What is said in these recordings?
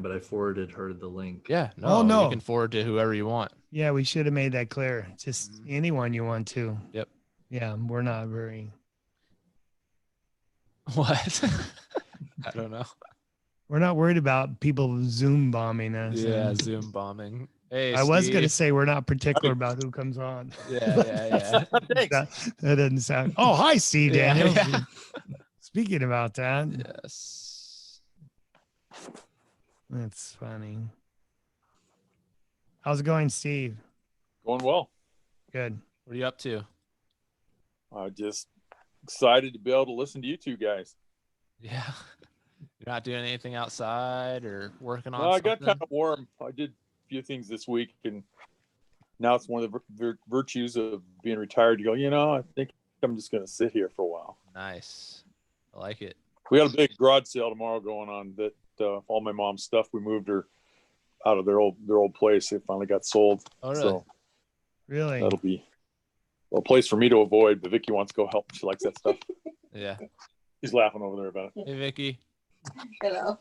but I forwarded her the link. Yeah, Oh, no, no. you can forward to whoever you want. Yeah, we should have made that clear. Just anyone you want to. Yep. Yeah, we're not very. What? I don't know. We're not worried about people Zoom bombing us. Yeah, and Zoom bombing. Hey, I was going to Steve. say we're not particular about who comes on. Yeah. That doesn't sound. Oh, hi, Steve Yeah, Daniels. yeah. Speaking about that, Yes. that's funny. How's it going, Steve? Going well. Good. What are you up to? Just excited to be able to listen to you two guys. Yeah. You're not doing anything outside or working on No, I something? got kind of warm. I did a few things this week, and now it's one of the virtues of being retired. You go, I think I'm just going to sit here for a while. Nice. I like it. We got a big garage sale tomorrow going on that all my mom's stuff, we moved her out of their old place. It finally got sold. Oh, really? So Really? that'll be a place for me to avoid, but Vicky wants to go help. She likes that stuff. Yeah. She's laughing over there about it. Hey, Vicky. Hello.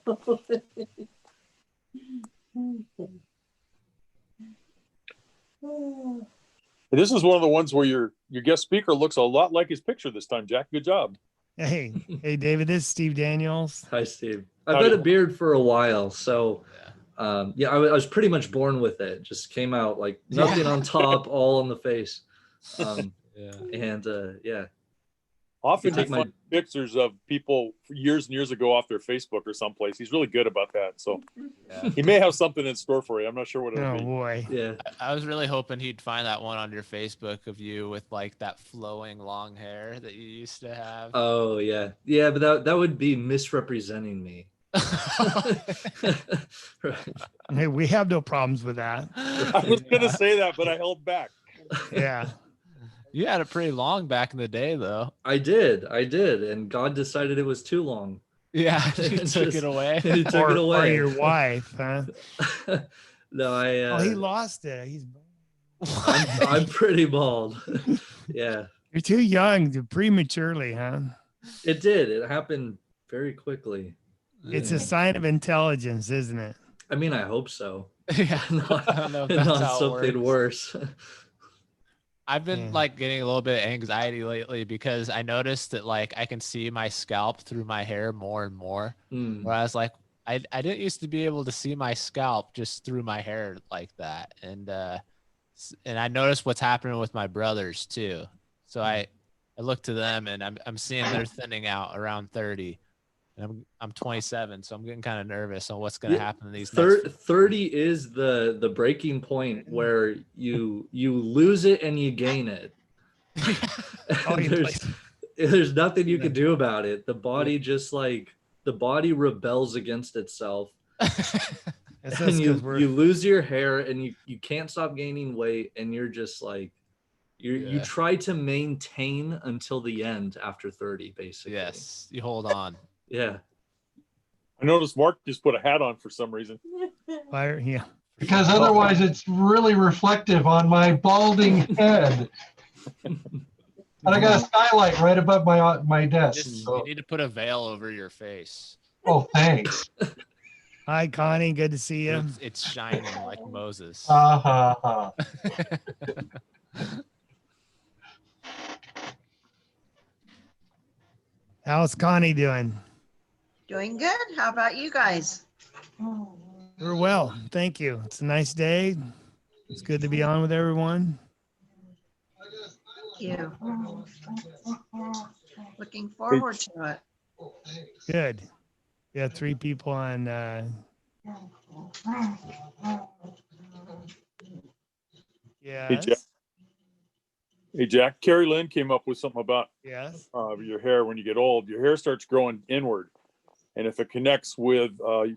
This is one of the ones where your guest speaker looks a lot like his picture this time, Jack. Good job. Hey, David, this is Steve Daniels. Hi, Steve. I've had a beard for a while, so I was pretty much born with it. Just came out like nothing on top, all on the face. Often you find pictures of people years and years ago off their Facebook or someplace. He's really good about that. So he may have something in store for you. I'm not sure what it'll be. Oh boy. Yeah. I was really hoping he'd find that one on your Facebook of you with like that flowing long hair that you used to have. Oh yeah. Yeah, but that would be misrepresenting me. Hey, we have no problems with that. I was going to say that, but I held back. Yeah. You had it pretty long back in the day, though. I did, and God decided it was too long. Yeah, he took it away. He took it away. Or your wife, huh? No, he lost it. He's. I'm pretty bald. Yeah. You're too young, prematurely, huh? It did. It happened very quickly. It's a sign of intelligence, isn't it? I mean, I hope so. Yeah, I don't know if that's not how it something worse. I've been like getting a little bit of anxiety lately because I noticed that like I can see my scalp through my hair more and more. Whereas like I didn't used to be able to see my scalp just through my hair like that. And I noticed what's happening with my brothers too. So I look to them and I'm seeing they're thinning out around 30. And I'm 27, so I'm getting kind of nervous on what's going to happen in these next 30 is the breaking point where you lose it and you gain it. There's nothing you can do about it. The body just the body rebels against itself. And you lose your hair and you can't stop gaining weight, and you're just like you try to maintain until the end after 30, basically. Yes, you hold on. Yeah. I noticed Mark just put a hat on for some reason. Yeah. Because otherwise it's really reflective on my balding head. And I got a skylight right above my desk. You need to put a veil over your face. Oh, thanks. Hi, Connie. Good to see you. It's shining like Moses. How's Connie doing? Doing good. How about you guys? We're well. Thank you. It's a nice day. It's good to be on with everyone. Thank you. Looking forward to it. Good. We have 3 people on. Yeah. Hey, Jack. Carrie Lynn came up with something about your hair when you get old. Your hair starts growing inward. And if it connects with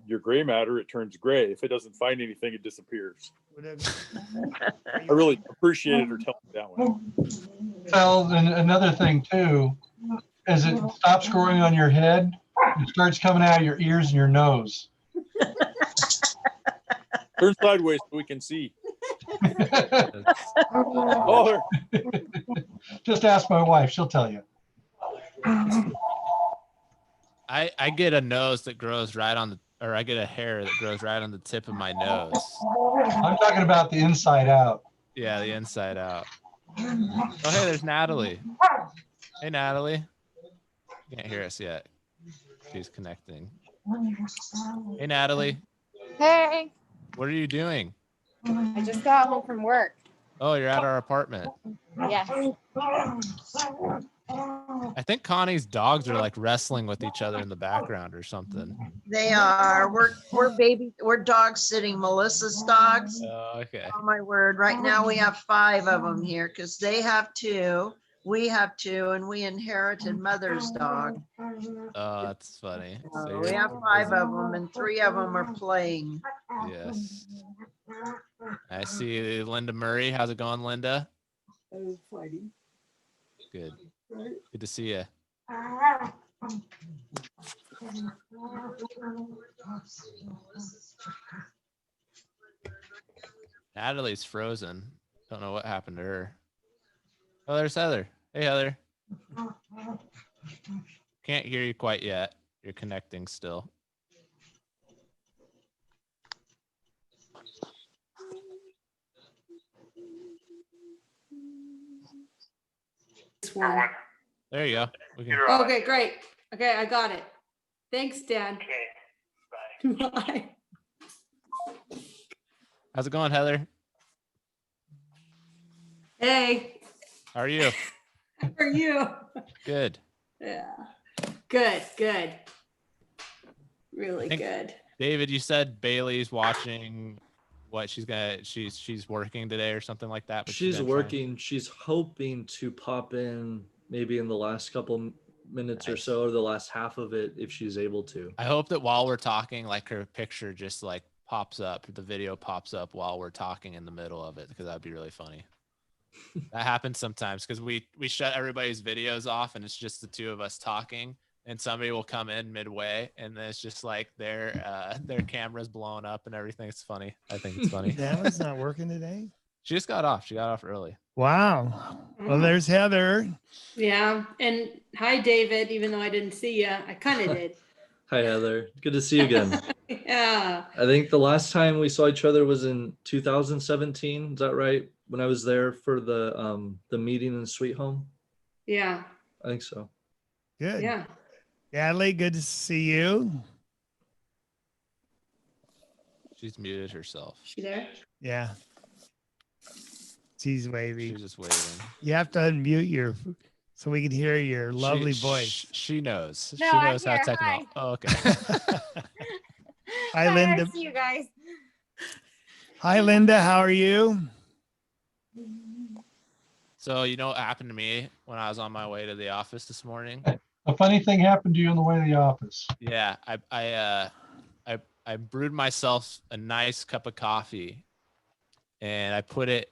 your gray matter, it turns gray. If it doesn't find anything, it disappears. I really appreciated her telling me that one. Well, and another thing too, as it stops growing on your head, it starts coming out of your ears and your nose. Turn sideways so we can see. Just ask my wife; she'll tell you. I get a nose that grows right on or I get a hair that grows right on the tip of my nose. I'm talking about the inside out. Yeah, the inside out. Oh, hey, there's Natalie. Hey, Natalie. You can't hear us yet. She's connecting. Hey, Natalie. Hey. What are you doing? I just got home from work. Oh, you're at our apartment. Yes. I think Connie's dogs are like wrestling with each other in the background or something. They are. We're dog sitting Melissa's dogs. Oh, okay. Oh my word. Right now we have 5 of them here because they have 2. We have 2, and we inherited mother's dog. Oh, that's funny. So we have 5 of them, and 3 of them are playing. Yes. I see Linda Murray. How's it going, Linda? Fighting. Good. Good to see you. Natalie's frozen. Don't know what happened to her. Oh, there's Heather. Hey, Heather. Can't hear you quite yet. You're connecting still. There you go. We can... Okay, great. Okay, I got it. Thanks, Dan. Okay, bye. Bye. How's it going, Heather? Hey, How are you? how are you? Good. Yeah, good, good. Really good. David, you said Bailey's watching what she's working today or something like that. But she's working. She's hoping to pop in maybe in the last couple minutes or so, or the last half of it, if she's able to. I hope that while we're talking, like her picture just like pops up, the video pops up while we're talking in the middle of it, because that'd be really funny. That happens sometimes because we shut everybody's videos off and it's just the 2 of us talking, and somebody will come in midway and then it's just like their camera's blowing up and everything. It's funny. I think it's funny. Dallas not working today? She just got off. She got off early. Wow. Well, there's Heather. Yeah, and hi, David. Even though I didn't see you, I kind of did. Hi, Heather. Good to see you again. Yeah. I think the last time we saw each other was in 2017. Is that right? When I was there for the meeting in Sweet Home. Yeah. I think so. Good. Yeah. Natalie, good to see you. She's muted herself. She there? Yeah. She's wavy. She's just waving. You have to unmute so we can hear your lovely voice. She knows. No, she knows I'm how here. techno. Hi. Oh, okay. Hi, Linda. See you guys. Hi, Linda. How are you? So you know what happened to me when I was on my way to the office this morning? A funny thing happened to you on the way to the office. Yeah, I brewed myself a nice cup of coffee, and I put it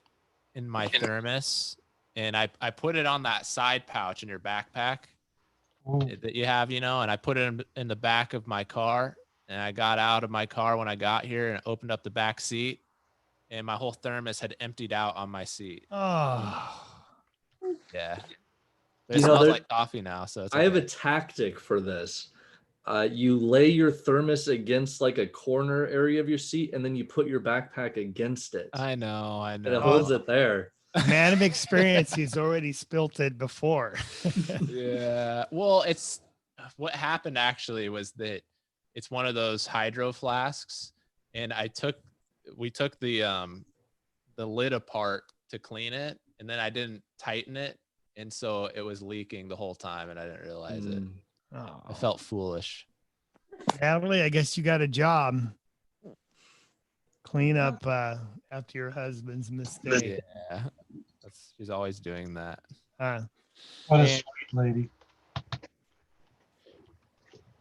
in my thermos, and I put it on that side pouch in your backpack that you have, and I put it in the back of my car, and I got out of my car when I got here and opened up the back seat, and my whole thermos had emptied out on my seat. Oh. Yeah. But it smells like coffee now, so it's okay. I have a tactic for this. You lay your thermos against like a corner area of your seat, and then you put your backpack against it. I know. And it holds it there. Man of experience, he's already spilt it before. Yeah. Well, what happened actually was that it's one of those hydro flasks, and we took the lid apart to clean it, and then I didn't tighten it, and so it was leaking the whole time, and I didn't realize it. Oh. I felt foolish. Natalie, I guess you got a job. Clean up after your husband's mistake. Yeah. She's always doing that. What a sweet lady.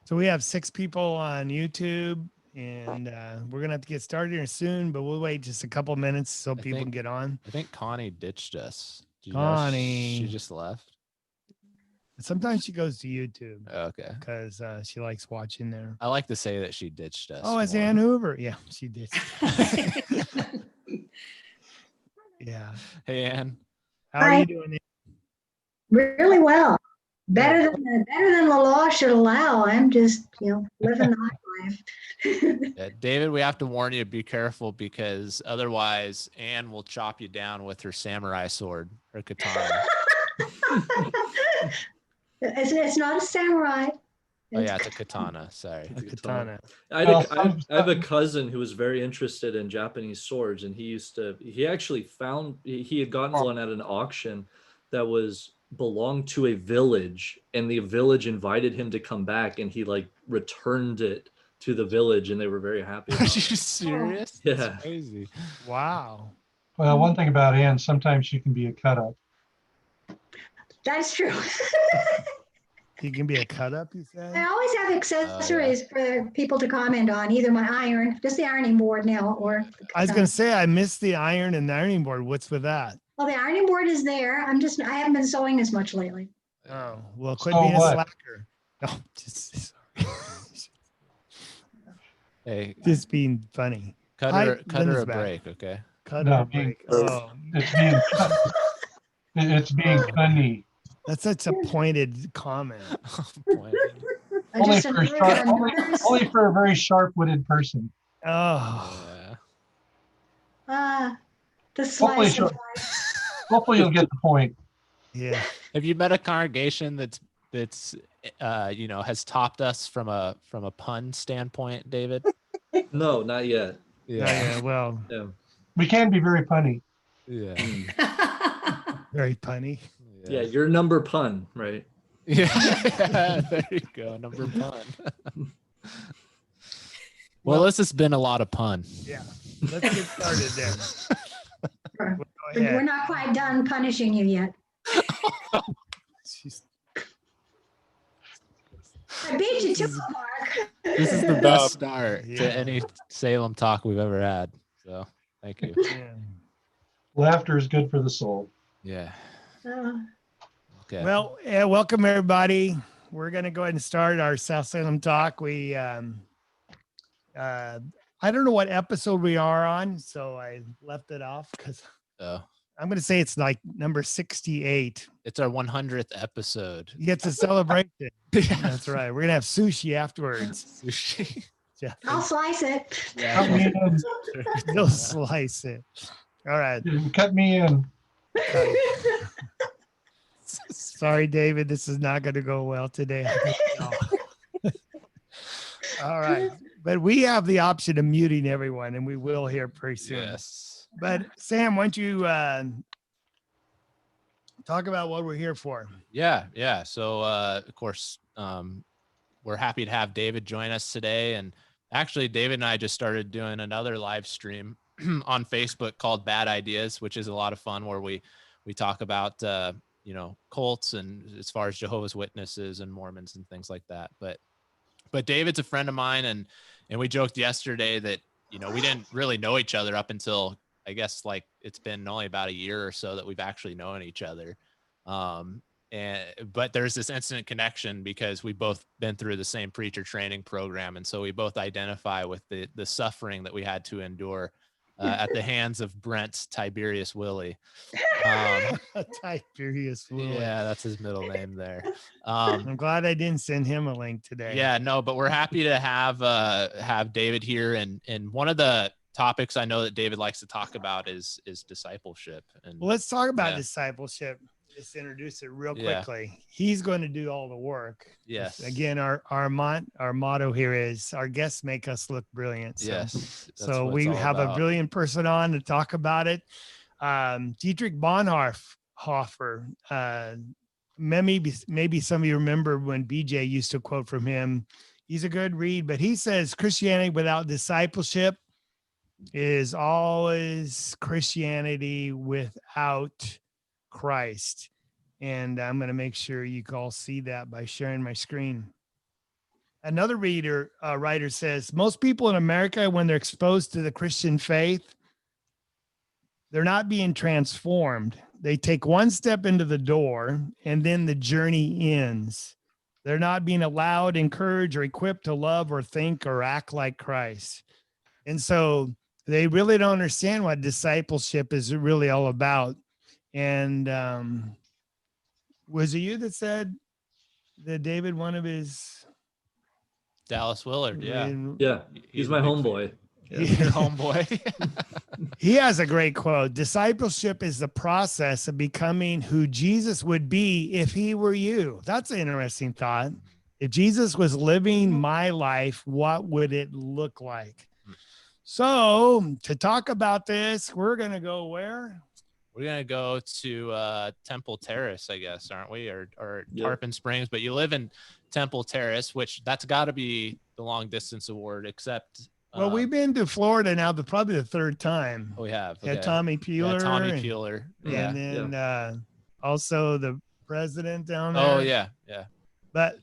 So we have 6 people on YouTube, and we're gonna have to get started here soon, but we'll wait just a couple minutes so people can get on. I think Connie ditched us. Connie. She just left. Sometimes she goes to YouTube. Okay. Because she likes watching there. I like to say that she ditched us. Oh, it's Ann Hoover. Yeah, she did. Yeah. Hey, Ann. How are you doing? Really well. Better than the law should allow. I'm just, living the high life. Yeah, David, we have to warn you, be careful, because otherwise Anne will chop you down with her samurai sword, her katana. It's not a samurai. Oh yeah, it's a katana. Sorry. A katana. I have a cousin who was very interested in Japanese swords, and he actually he had gotten one at an auction that belonged to a village, and the village invited him to come back, and he like returned it to the village, and they were very happy. Are you serious? Yeah. That's crazy. Wow. Well, one thing about Anne, sometimes she can be a cut up. That's true. He can be a cut up, you said? I always have accessories for people to comment on, either my iron, just the ironing board now, or. I was going to say, I missed the iron and the ironing board. What's with that? Well, the ironing board is there. I haven't been sewing as much lately. Oh, well, quit being a slacker. No, just Hey, just being funny. Cut her a break, okay? Cut her a break. Oh. It's being funny. That's such a pointed comment. Only for a very sharp-witted person. Oh. The slice. Hopefully you'll get the point. Yeah. Have you met a congregation that's has topped us from a pun standpoint, David? No, not yet. Yeah. Well, yeah. We can be very punny. Yeah. Very punny. Yeah, your number pun, right? Yeah, there you go, number pun. Well, this has been a lot of pun. Yeah, let's get started then. We're not quite done punishing you yet. I beat you to it, Mark. This is the best start to any Salem talk we've ever had. So thank you. Yeah. Laughter is good for the soul. Yeah. Okay. Well, welcome everybody. We're going to go ahead and start our South Salem talk. We, I don't know what episode we are on, so I left it off because I'm going to say it's like number 68. It's our 100th episode. Yeah, it's a celebration. That's right. We're going to have sushi afterwards. Sushi. Yeah. I'll slice it. Yeah. You'll slice it. All right. Cut me in. Sorry, David. This is not going to go well today. All right. But we have the option of muting everyone, and we will here pretty soon. Yes. But Sam, why don't you talk about what we're here for? Yeah. So, of course, we're happy to have David join us today. And actually, David and I just started doing another live stream on Facebook called Bad Ideas, which is a lot of fun, where we talk about cults and as far as Jehovah's Witnesses and Mormons and things like that. But David's a friend of mine, and we joked yesterday that we didn't really know each other up until, I guess, like it's been only about a year or so that we've actually known each other. But there's this instant connection because we've both been through the same preacher training program, and so we both identify with the suffering that we had to endure at the hands of Brent Tiberius Willie. Tiberius Willie. Yeah, that's his middle name there. I'm glad I didn't send him a link today. Yeah, no, but we're happy to have David here, and one of the topics I know that David likes to talk about is discipleship. And well, let's talk about discipleship. Just introduce it real quickly. Yeah. He's going to do all the work. Yes. Again, our motto here is our guests make us look brilliant. So, yes. So we have a brilliant person on to talk about it. Dietrich Bonhoeffer. Maybe some of you remember when BJ used to quote from him. He's a good read, but he says Christianity without discipleship is always Christianity without Christ. And I'm going to make sure you can all see that by sharing my screen. Another writer says, most people in America, when they're exposed to the Christian faith, they're not being transformed. They take one step into the door and then the journey ends. They're not being allowed, encouraged, or equipped to love or think or act like Christ. And so they really don't understand what discipleship is really all about. And was it you that said David one of his? Dallas Willard, yeah. Yeah, he's my homeboy. Yeah. Your homeboy. He has a great quote. Discipleship is the process of becoming who Jesus would be if he were you. That's an interesting thought. If Jesus was living my life, what would it look like? So to talk about this, we're going to go where? We're going to go to Temple Terrace, I guess, aren't we? Or Yep. Tarpon Springs, but you live in Temple Terrace, which that's got to be the long distance award, except. Well, we've been to Florida now, probably the third time. Oh, we have. Okay. Yeah, Tommy Peeler. Yeah, Tommy Peeler. And then also the president down there. Oh, yeah. Yeah. But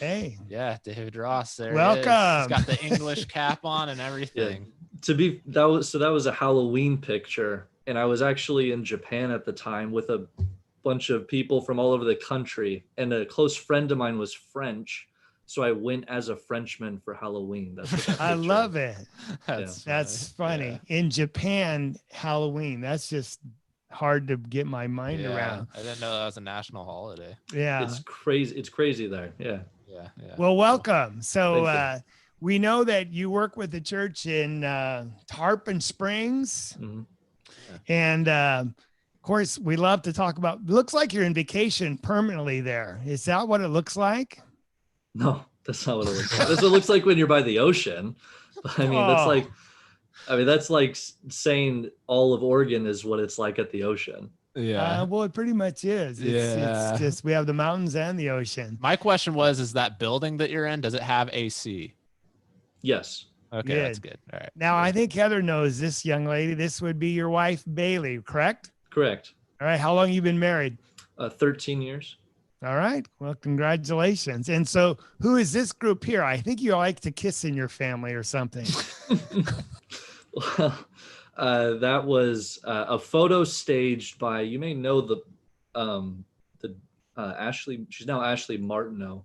hey. Yeah, David Ross there. Welcome. He's got the English cap on and everything. Yeah. That was a Halloween picture. And I was actually in Japan at the time with a bunch of people from all over the country. And a close friend of mine was French. So I went as a Frenchman for Halloween. That's what that I love it. That's funny. Yeah. In Japan, Halloween, that's just hard to get my mind around. I didn't know that was a national holiday. Yeah. It's crazy. It's crazy there. Yeah. Yeah. Well, welcome. So we know that you work with the church in Tarpon Springs. Mm-hmm. And of course, we love to talk about, looks like you're in vacation permanently there. Is that what it looks like? No, that's not what it looks like. That's what it looks like when you're by the ocean. I mean, that's like saying all of Oregon is what it's like at the ocean. Yeah. Well, it pretty much is. It's just, we have the mountains and the ocean. My question is that building that you're in, does it have AC? Yes. Okay, good. That's good. All right. Now, I think Heather knows this young lady. This would be your wife, Bailey, correct? Correct. All right. How long you been married? 13 years. All right. Well, congratulations. And so who is this group here? I think you like to kiss in your family or something. Well, that was a photo staged by, you may know the Ashley, she's now Ashley Martineau.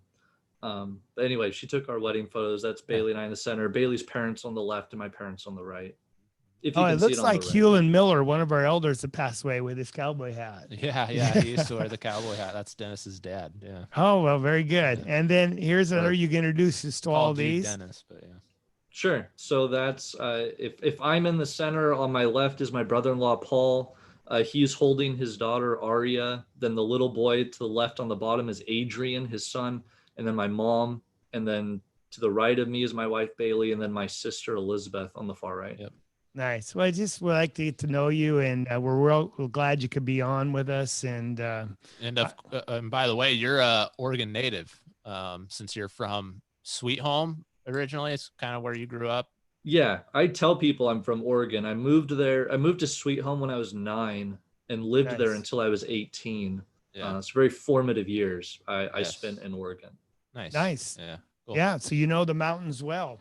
But anyway, she took our wedding photos. That's Bailey and I in the center. Bailey's parents on the left and my parents on the right. If you it looks like Hewlin Miller, one of our elders that passed away, with his cowboy hat. Yeah, he used to wear the cowboy hat. That's Dennis's dad. Yeah. Oh, well, very good. Yeah. And then here's another you can introduce us to all these. Dennis, but yeah. Sure. So that's if I'm in the center, on my left is my brother-in-law Paul. He's holding his daughter Aria. Then the little boy to the left on the bottom is Adrian, his son, and then my mom. And then to the right of me is my wife Bailey, and then my sister Elizabeth on the far right. Yep. Nice. Well, I just would like to get to know you, and we're glad you could be on with us. And by the way, you're a Oregon native, since you're from Sweet Home originally. It's kind of where you grew up. Yeah, I tell people I'm from Oregon. I moved there. I moved to Sweet Home when I was 9 and lived there until I was 18. Yeah. It's very formative years I spent in Oregon. Nice. Yeah. Cool. Yeah. So you know the mountains well.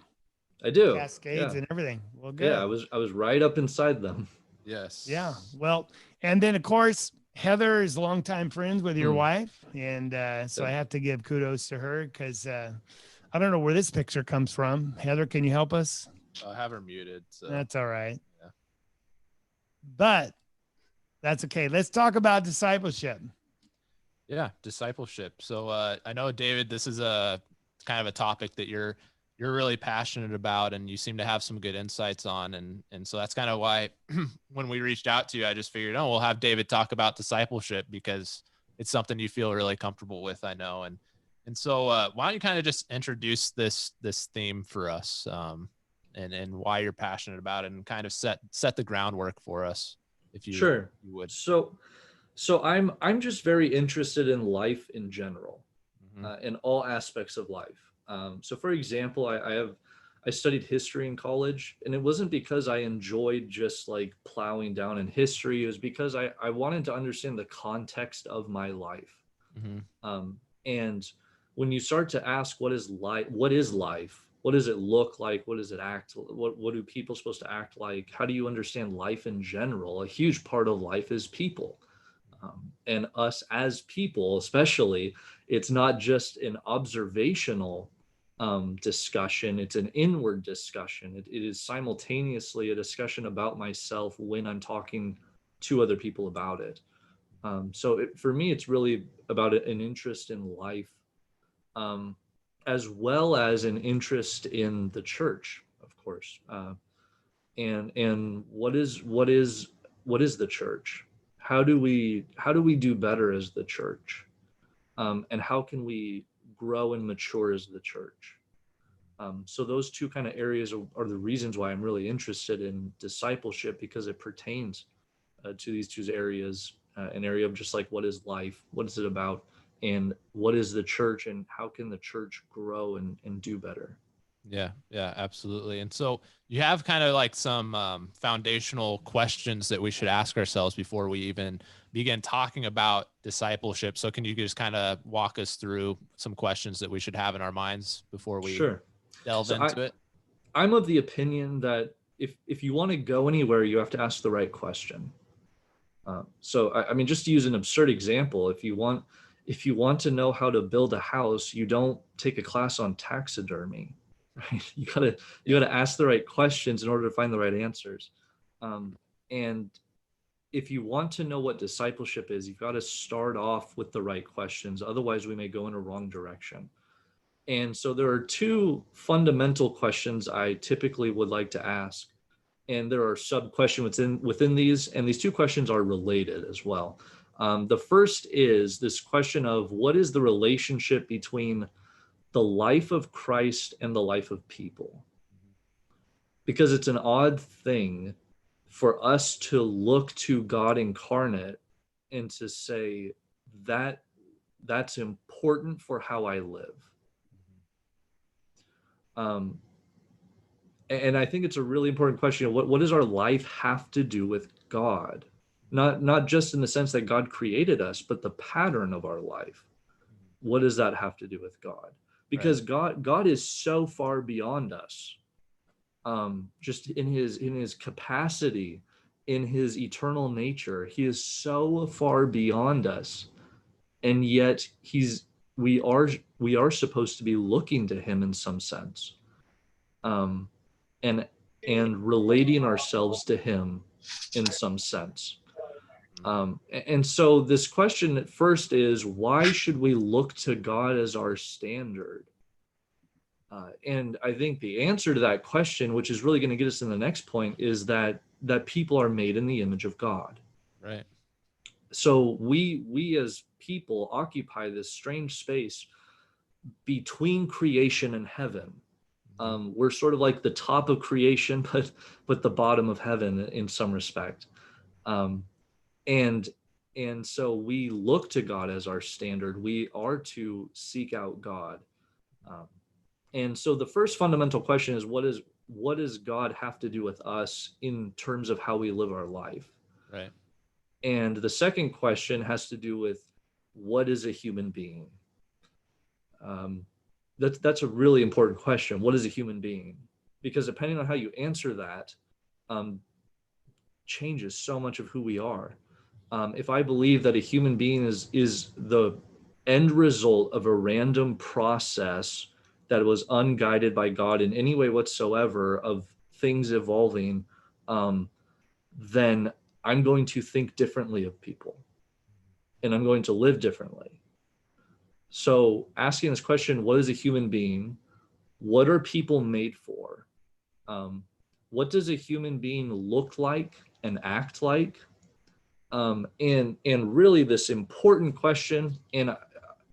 I do. Cascades and everything. Well, good. Yeah, I was right up inside them. Yes. Yeah. Well, and then of course Heather is longtime friends with your wife, and so I have to give kudos to her because I don't know where this picture comes from. Heather, can you help us? I'll have her muted. So. That's all right. Yeah. But that's okay. Let's talk about discipleship. Yeah, discipleship. So I know, David, this is a kind of a topic that you're really passionate about, and you seem to have some good insights on. And so that's kind of why when we reached out to you, I just figured, we'll have David talk about discipleship because it's something you feel really comfortable with, I know. And so why don't you kind of just introduce this theme for us, and why you're passionate about it, and kind of set the groundwork for us, if you, sure. you would. So I'm just very interested in life in general, in all aspects of life. So for example, I studied history in college, and it wasn't because I enjoyed just like plowing down in history. It was because I wanted to understand the context of my life. And when you start to ask, what is life? What does it look like? What does it act? What do people supposed to act like? How do you understand life in general? A huge part of life is people. And us as people, especially, it's not just an observational discussion, it's an inward discussion. It is simultaneously a discussion about myself when I'm talking to other people about it. For me, it's really about an interest in life as well as an interest in the church, of course. And what is the church? How do we do better as the church? And how can we grow and mature as the church? So those two kind of areas are the reasons why I'm really interested in discipleship, because it pertains to these two areas, an area of just like, what is life? What is it about? And what is the church, and how can the church grow and do better? Yeah, absolutely. And so you have kind of like some foundational questions that we should ask ourselves before we even begin talking about discipleship. So can you just kind of walk us through some questions that we should have in our minds before we delve into it? I'm of the opinion that if you want to go anywhere, you have to ask the right question. So I mean, just to use an absurd example, if you want to know how to build a house, you don't take a class on taxidermy. Right? You gotta ask the right questions in order to find the right answers. And if you want to know what discipleship is, you've got to start off with the right questions. Otherwise, we may go in a wrong direction. And so there are two fundamental questions I typically would like to ask. And there are sub questions within these, and these two questions are related as well. The first is this question of, what is the relationship between the life of Christ and the life of people? Because it's an odd thing for us to look to God incarnate and to say that that's important for how I live. And I think it's a really important question. What does our life have to do with God? Not just in the sense that God created us, but the pattern of our life. What does that have to do with God? Because God is so far beyond us, just in his capacity, in his eternal nature. He is so far beyond us, and yet we are supposed to be looking to him in some sense, and relating ourselves to him in some sense. And so this question at first is, why should we look to God as our standard? And I think the answer to that question, which is really going to get us in the next point, is that people are made in the image of God. Right. So we as people occupy this strange space between creation and heaven. We're sort of like the top of creation, but the bottom of heaven in some respect. And so we look to God as our standard. We are to seek out God. And so the first fundamental question is, what does God have to do with us in terms of how we live our life? Right. And the second question has to do with, what is a human being? That's a really important question. What is a human being? Because depending on how you answer that, changes so much of who we are. If I believe that a human being is the end result of a random process that was unguided by God in any way whatsoever, of things evolving, then I'm going to think differently of people, and I'm going to live differently. So asking this question, what is a human being? What are people made for? What does a human being look like and act like? And really this important question, and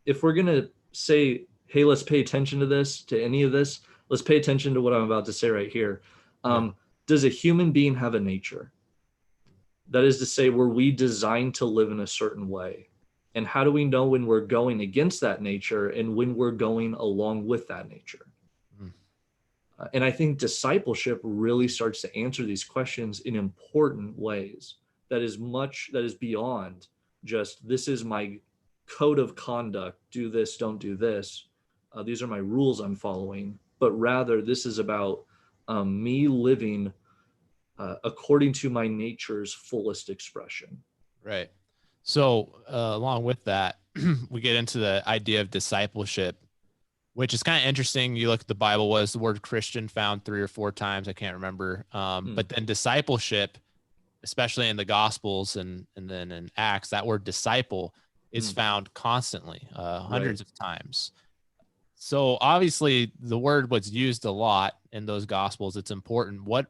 if we're going to say, hey, let's pay attention to this, to any of this, let's pay attention to what I'm about to say right here. Does a human being have a nature? That is to say, were we designed to live in a certain way? And how do we know when we're going against that nature and when we're going along with that nature? And I think discipleship really starts to answer these questions in important ways. That is beyond just, this is my code of conduct, do this, don't do this. These are my rules I'm following. But rather, this is about me living according to my nature's fullest expression. Right. So along with that, we get into the idea of discipleship, which is kind of interesting. You look at the Bible, was the word Christian found 3 or 4 times? I can't remember. But then discipleship, especially in the Gospels and then in Acts, that word disciple is found constantly, hundreds of times. So obviously the word was used a lot in those gospels. It's important. What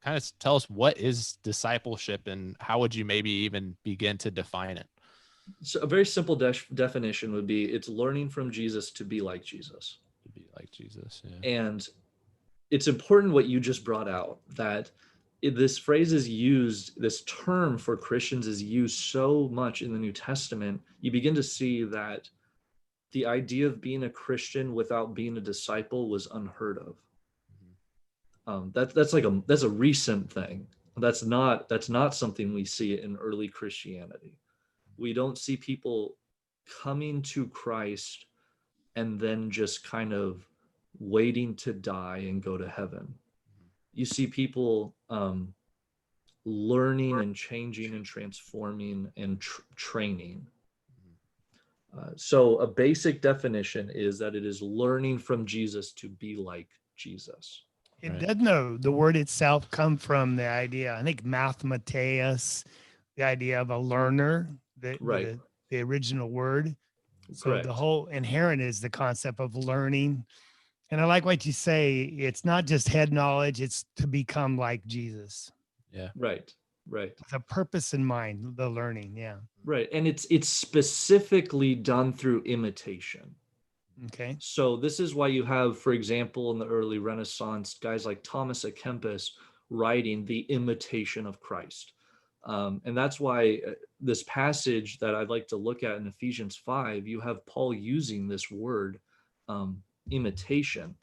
kind of tell us what is discipleship and how would you maybe even begin to define it? So a very simple definition would be it's learning from Jesus to be like Jesus. To be like Jesus, yeah. And it's important what you just brought out, that this phrase is used, this term for Christians is used so much in the New Testament. You begin to see that the idea of being a Christian without being a disciple was unheard of. That's a recent thing. That's not something we see in early Christianity. We don't see people coming to Christ and then just kind of waiting to die and go to heaven. You see people learning and changing and transforming and training. So a basic definition is that it is learning from Jesus to be like Jesus. It does know the word itself come from the idea, I think mathemateus, the idea of a learner, the original word. So Correct. the whole inherent is the concept of learning. And I like what you say, it's not just head knowledge, it's to become like Jesus. Yeah. Right. With a purpose in mind, the learning. Yeah. Right. And it's specifically done through imitation. Okay. So this is why you have, for example, in the early Renaissance, guys like Thomas à Kempis writing The Imitation of Christ. And that's why this passage that I'd like to look at in Ephesians 5, you have Paul using this word, imitation.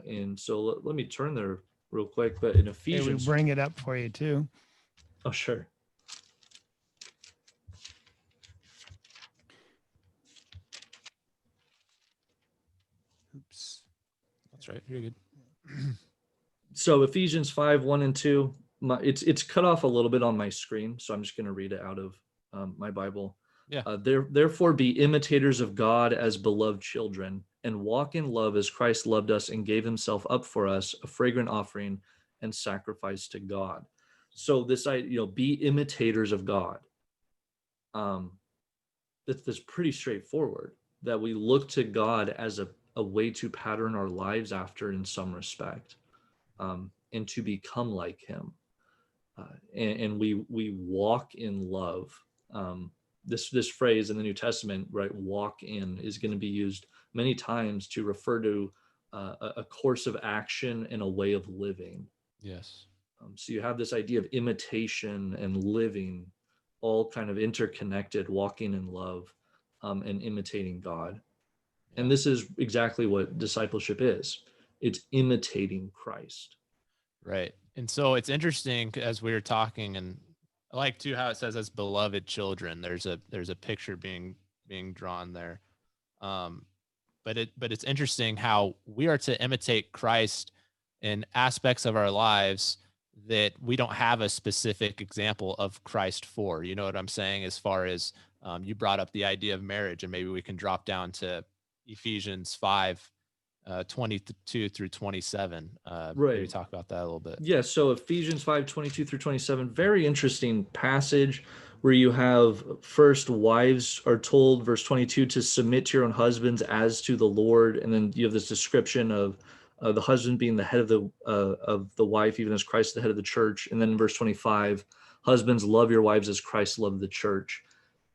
And so let me turn there real quick. But in Ephesians, we bring it up for you too. Oh, sure. Oops. That's right. You're good. So Ephesians 5, 1 and 2, it's cut off a little bit on my screen, so I'm just going to read it out of my Bible. Yeah. Therefore be imitators of God as beloved children, and walk in love as Christ loved us and gave himself up for us, a fragrant offering and sacrifice to God. So this, be imitators of God. That's pretty straightforward, that we look to God as a way to pattern our lives after in some respect, and to become like him. And we walk in love. This phrase in the New Testament, right, walk in, is going to be used many times to refer to a course of action and a way of living. Yes. So you have this idea of imitation and living, all kind of interconnected, walking in love, and imitating God. Yeah. And this is exactly what discipleship is. It's imitating Christ. Right. And so it's interesting as we were talking, and I like too how it says as beloved children. There's a picture being drawn there. But it's interesting how we are to imitate Christ in aspects of our lives that we don't have a specific example of Christ for. You know what I'm saying? As far as you brought up the idea of marriage, and maybe we can drop down to Ephesians 5, 22 through 27. Right. Maybe talk about that a little bit. Yeah. So Ephesians 5, 22 through 27, very interesting passage where you have first wives are told, verse 22, to submit to your own husbands as to the Lord. And then you have this description of the husband being the head of the wife, even as Christ is the head of the church. And then in verse 25, husbands, love your wives as Christ loved the church.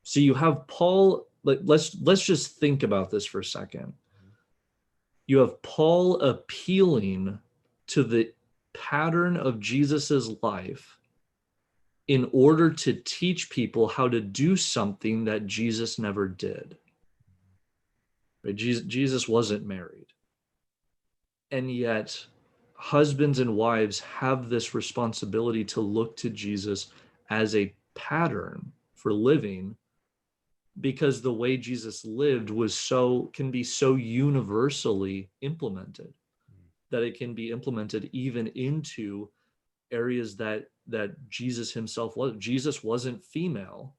So you have Paul, let's just think about this for a second. You have Paul appealing to the pattern of Jesus's life in order to teach people how to do something that Jesus never did. Right? Jesus wasn't married. And yet, husbands and wives have this responsibility to look to Jesus as a pattern for living, because the way Jesus lived can be so universally implemented that it can be implemented even into areas that Jesus himself was. Jesus wasn't female,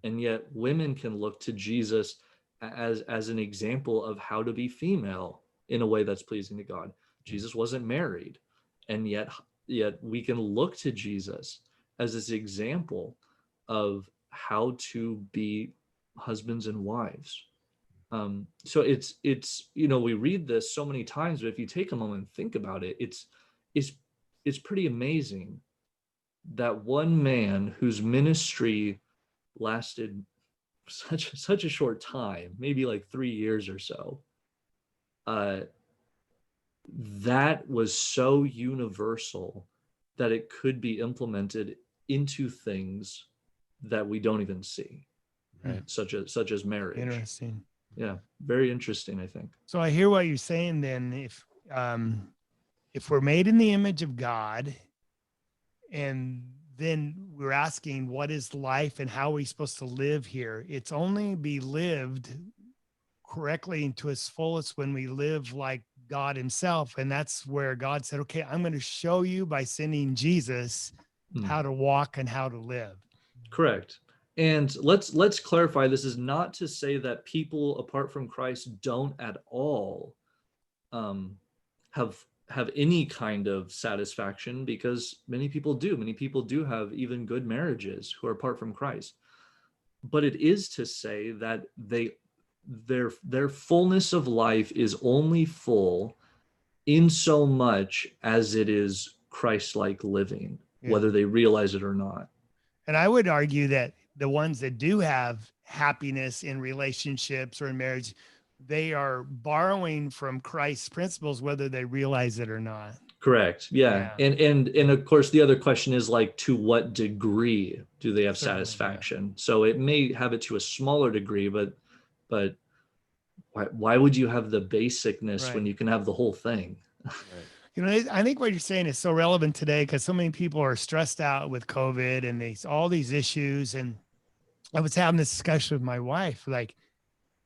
and yet women can look to Jesus as an example of how to be female in a way that's pleasing to God. Jesus wasn't married, and yet we can look to Jesus as this example of how to be husbands and wives. So it's we read this so many times, but if you take a moment and think about it, it's pretty amazing that one man whose ministry lasted such a short time, maybe like 3 years or so, that was so universal that it could be implemented into things that we don't even see, right? Such as marriage. Interesting. Yeah, very interesting, I think. So I hear what you're saying then. If we're made in the image of God, and then we're asking what is life and how are we supposed to live here, it's only be lived correctly and to its fullest when we live like God himself. And that's where God said, okay, I'm going to show you by sending Jesus how to walk and how to live. Correct. And let's clarify, this is not to say that people apart from Christ don't at all have any kind of satisfaction, because many people do. Many people do have even good marriages who are apart from Christ. But it is to say that their fullness of life is only full in so much as it is Christ-like living, whether they realize it or not. And I would argue that the ones that do have happiness in relationships or in marriage, they are borrowing from Christ's principles, whether they realize it or not. Correct. Yeah. And of course, the other question is like, to what degree do they have satisfaction? Yeah. So it may have it to a smaller degree, but why would you have the basicness when you can have the whole thing? Right. I think what you're saying is so relevant today because so many people are stressed out with COVID and all these issues. And I was having this discussion with my wife, like,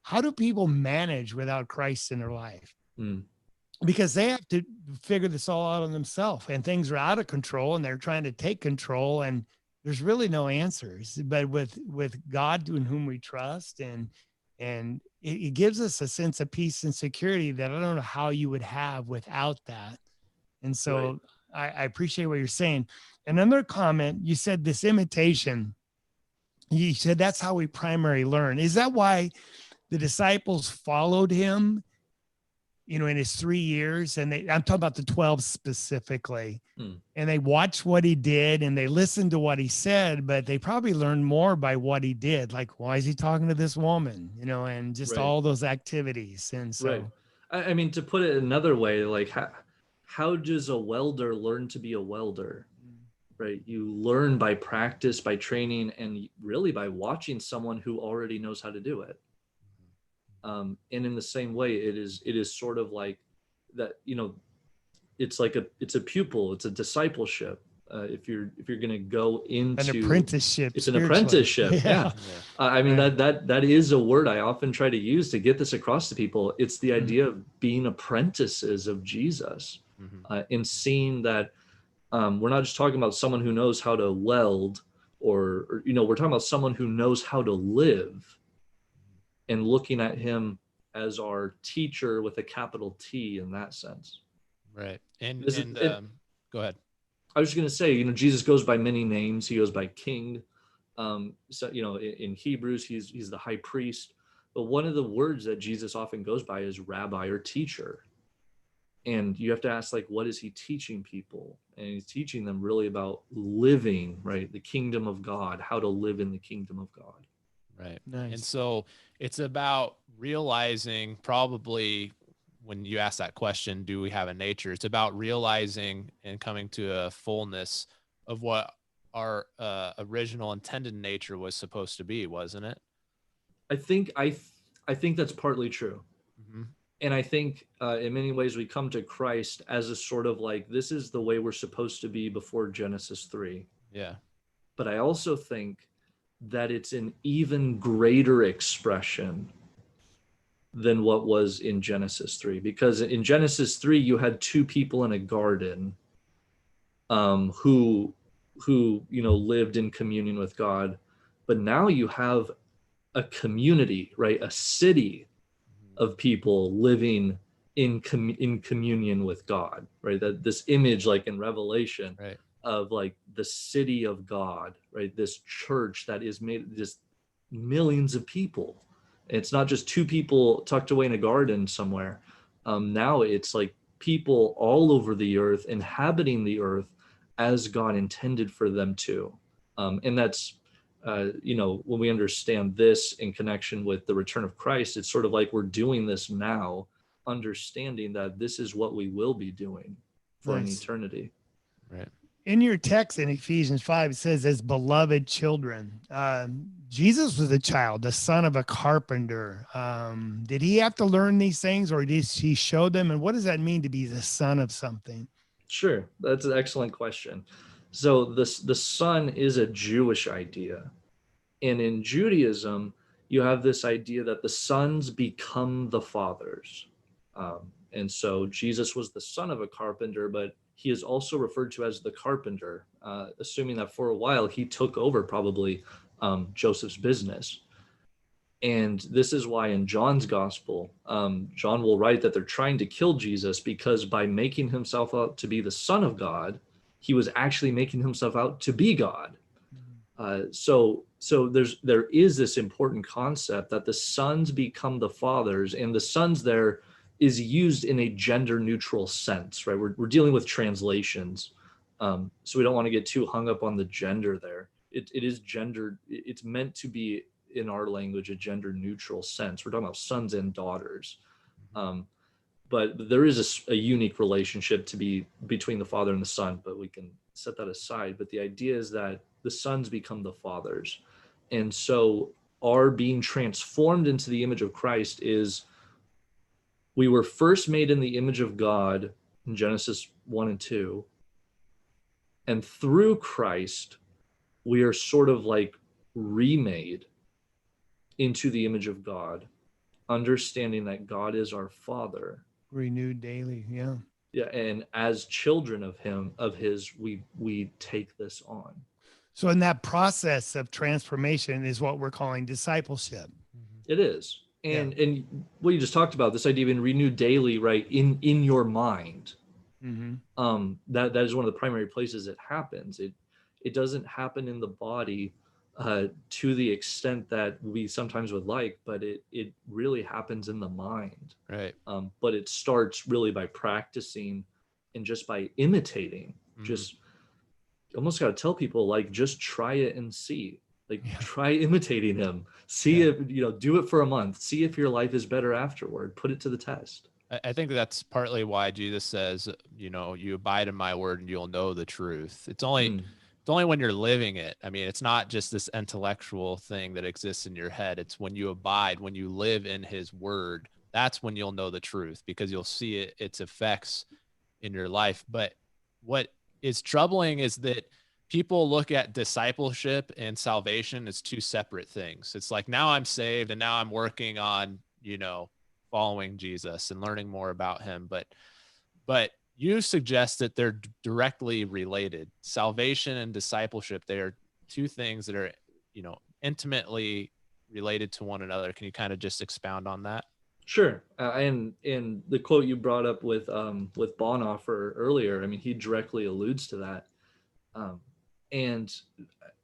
how do people manage without Christ in their life? Because they have to figure this all out on themselves, and things are out of control and they're trying to take control, and there's really no answers. But with God, in whom we trust, and it gives us a sense of peace and security that I don't know how you would have without that. And so I appreciate what you're saying. Another comment, you said this imitation, you said that's how we primarily learn. Is that why the disciples followed him, in his 3 years? And I'm talking about the 12 specifically. And they watched what he did and they listened to what he said, but they probably learned more by what he did. Like, why is he talking to this woman, and just all those activities. And so, I mean, to put it another way, like, how does a welder learn to be a welder? Right? You learn by practice, by training, and really by watching someone who already knows how to do it. And in the same way, it is sort of like that, it's a pupil, it's a discipleship. If you're going to go into an apprenticeship, it's an apprenticeship. Yeah. I mean, that is a word I often try to use to get this across to people. It's the idea of being apprentices of Jesus, and seeing that we're not just talking about someone who knows how to weld, or we're talking about someone who knows how to live, and looking at him as our teacher with a capital T in that sense. Right. And go ahead. I was just going to say, Jesus goes by many names. He goes by King. So, in Hebrews, he's the high priest. But one of the words that Jesus often goes by is rabbi or teacher. And you have to ask, like, what is he teaching people? And he's teaching them really about living, right? The kingdom of God, how to live in the kingdom of God. Right. Nice. And so it's about realizing, probably when you ask that question, do we have a nature? It's about realizing and coming to a fullness of what our original intended nature was supposed to be, wasn't it? I think that's partly true. And I think in many ways we come to Christ as a sort of like, this is the way we're supposed to be before Genesis 3. Yeah. But I also think that it's an even greater expression than what was in Genesis 3. Because in Genesis 3, you had two people in a garden who lived in communion with God. But now you have a community, right? A city of people living in communion with God, right? That this image, like in Revelation, right, of like the city of God, right? This church that is made just millions of people It's not just two people tucked away in a garden somewhere. Now it's like people all over the earth, inhabiting the earth as God intended for them to. And that's, when we understand this in connection with the return of Christ, it's sort of like we're doing this now, understanding that this is what we will be doing for an eternity. Right. In your text in Ephesians 5, it says, as beloved children. Jesus was a child, the son of a carpenter. Did he have to learn these things, or did he show them? And what does that mean to be the son of something? Sure. That's an excellent question. So the son is a Jewish idea. And in Judaism, you have this idea that the sons become the fathers. And so Jesus was the son of a carpenter, but he is also referred to as the carpenter, assuming that for a while he took over probably Joseph's business. And this is why in John's gospel, John will write that they're trying to kill Jesus because by making himself out to be the son of God, he was actually making himself out to be God. So there is this important concept that the sons become the fathers, and the sons there is used in a gender neutral sense, right? We're dealing with translations. So we don't want to get too hung up on the gender there. It is gendered. It's meant to be in our language, a gender neutral sense. We're talking about sons and daughters. But there is a unique relationship to be between the father and the son, but we can set that aside. But the idea is that the sons become the fathers. And so our being transformed into the image of Christ is, we were first made in the image of God in Genesis 1 and 2. And through Christ, we are sort of like remade into the image of God, understanding that God is our Father. Renewed daily, yeah. Yeah, and as children of him, of his, we take this on. So in that process of transformation is what we're calling discipleship. It is. And what you just talked about, this idea of being renewed daily, right, in your mind. That is one of the primary places it happens. It doesn't happen in the body to the extent that we sometimes would like, but it really happens in the mind. Right. But it starts really by practicing and just by imitating. Just almost got to tell people, like, just try it and see. Like, try imitating him. See if, do it for a month. See if your life is better afterward. Put it to the test. I think that's partly why Jesus says, you abide in my word and you'll know the truth. It's only when you're living it. I mean, it's not just this intellectual thing that exists in your head. It's when you abide, when you live in his word, that's when you'll know the truth, because you'll see its effects in your life. But what is troubling is that people look at discipleship and salvation as two separate things. It's like, now I'm saved and now I'm working on, following Jesus and learning more about him. But you suggest that they're directly related. Salvation and discipleship, they are two things that are, intimately related to one another. Can you kind of just expound on that? Sure. And the quote you brought up with Bonhoeffer earlier, I mean, he directly alludes to that. And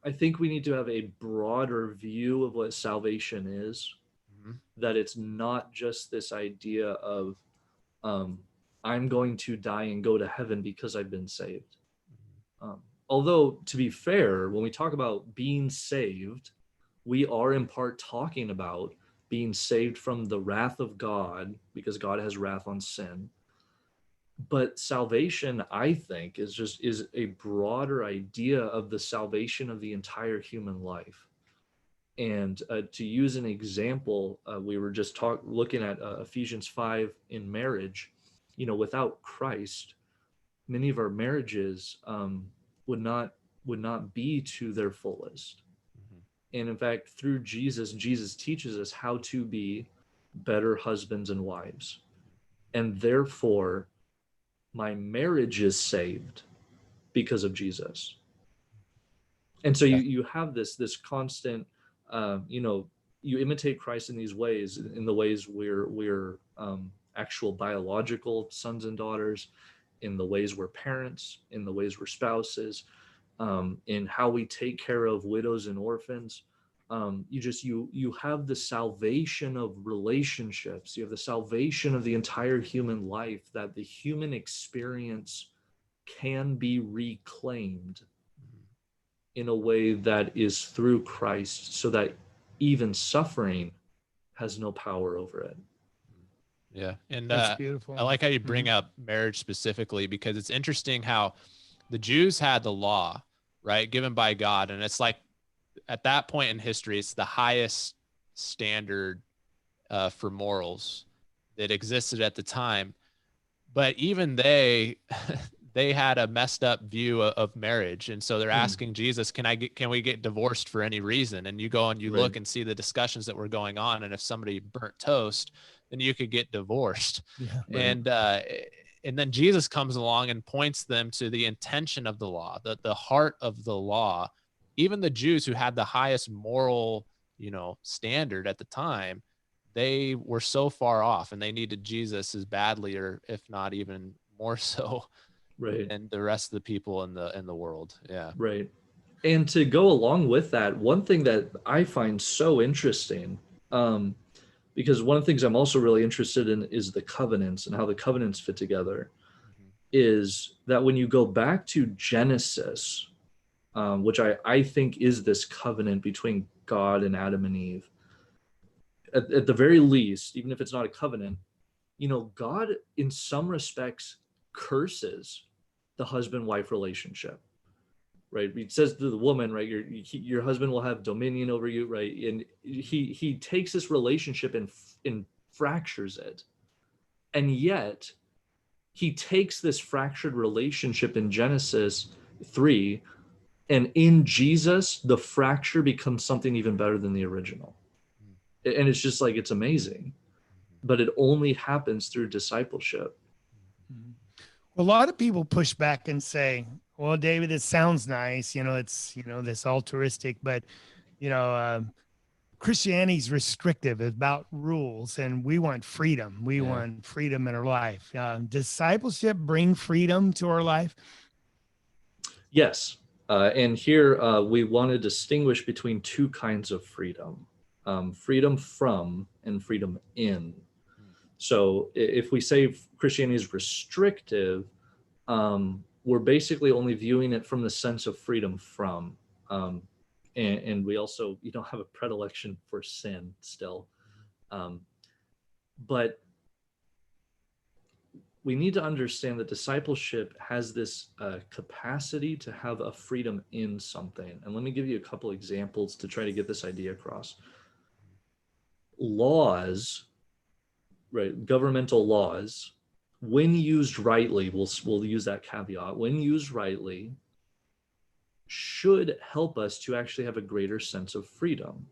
I think we need to have a broader view of what salvation is, that it's not just this idea of I'm going to die and go to heaven because I've been saved. Although, to be fair, when we talk about being saved, we are in part talking about being saved from the wrath of God, because God has wrath on sin. But salvation, I think, is a broader idea of the salvation of the entire human life. And to use an example, we were just looking at Ephesians 5 in marriage. Without Christ, many of our marriages would not be to their fullest. And in fact, through Jesus teaches us how to be better husbands and wives. And therefore, my marriage is saved because of Jesus. And so you have this constant, you imitate Christ in these ways, in the ways we're actual biological sons and daughters, in the ways we're parents, in the ways we're spouses, in how we take care of widows and orphans. you have the salvation of relationships. You have the salvation of the entire human life, that the human experience can be reclaimed in a way that is through Christ, so that even suffering has no power over it. Yeah. And that's beautiful. I like how you bring up marriage specifically, because it's interesting how the Jews had the law, right, given by God. And it's like, at that point in history, it's the highest standard for morals that existed at the time. But even they had a messed up view of marriage, and so they're asking Jesus, can we get divorced for any reason? And you go and you look and see the discussions that were going on, and if somebody burnt toast, then you could get divorced. And then Jesus comes along and points them to the intention of the law, the heart of the law. Even the Jews, who had the highest moral, standard at the time, they were so far off, and they needed Jesus as badly, or if not even more so, than the rest of the people in the world. Yeah. Right. And to go along with that, one thing that I find so interesting, because one of the things I'm also really interested in is the covenants and how the covenants fit together, is that when you go back to Genesis, which I think is this covenant between God and Adam and Eve, at the very least, even if it's not a covenant, God in some respects curses the husband-wife relationship, right? It says to the woman, right, your husband will have dominion over you, right? And he takes this relationship and fractures it. And yet he takes this fractured relationship in Genesis 3, and in Jesus, the fracture becomes something even better than the original. And it's just like, it's amazing, but it only happens through discipleship. A lot of people push back and say, well, David, it sounds nice. It's, this altruistic, but, Christianity's restrictive, about rules, and we want freedom. We want freedom in our life. Discipleship bring freedom to our life? Yes. And here we want to distinguish between two kinds of freedom. Freedom from and freedom in. So if we say Christianity is restrictive, we're basically only viewing it from the sense of freedom from. And we also, have a predilection for sin still. But we need to understand that discipleship has this capacity to have a freedom in something. And let me give you a couple examples to try to get this idea across. Laws, right? Governmental laws, when used rightly, we'll use that caveat, when used rightly, should help us to actually have a greater sense of freedom.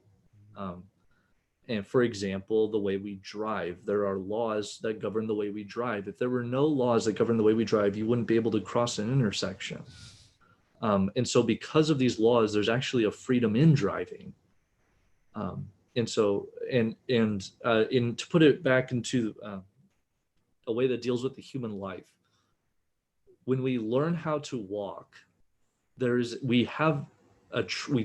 And for example, the way we drive, there are laws that govern the way we drive. If there were no laws that govern the way we drive, you wouldn't be able to cross an intersection. And so because of these laws, there's actually a freedom in driving. And so, to put it back into a way that deals with the human life, when we learn how to walk, we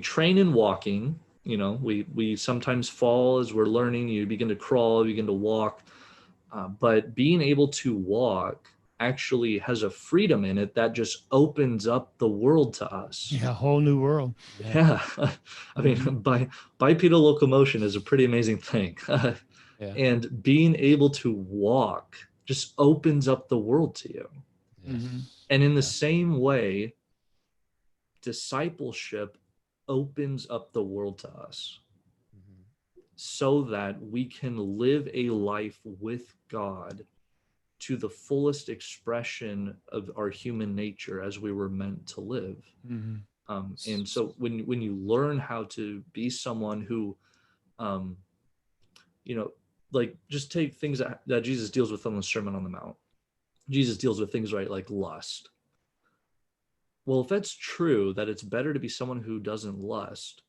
train in walking. We sometimes fall as we're learning. You begin to crawl, you begin to walk, but being able to walk actually has a freedom in it that just opens up the world to us. Yeah, a whole new world. Yeah. I mean, bipedal locomotion is a pretty amazing thing. And being able to walk just opens up the world to you. And in the same way, discipleship opens up the world to us so that we can live a life with God to the fullest expression of our human nature as we were meant to live. And so when you learn how to be someone who, like, just take things that Jesus deals with on the Sermon on the Mount. Jesus deals with things, right, like lust. Well, if that's true, that it's better to be someone who doesn't lust,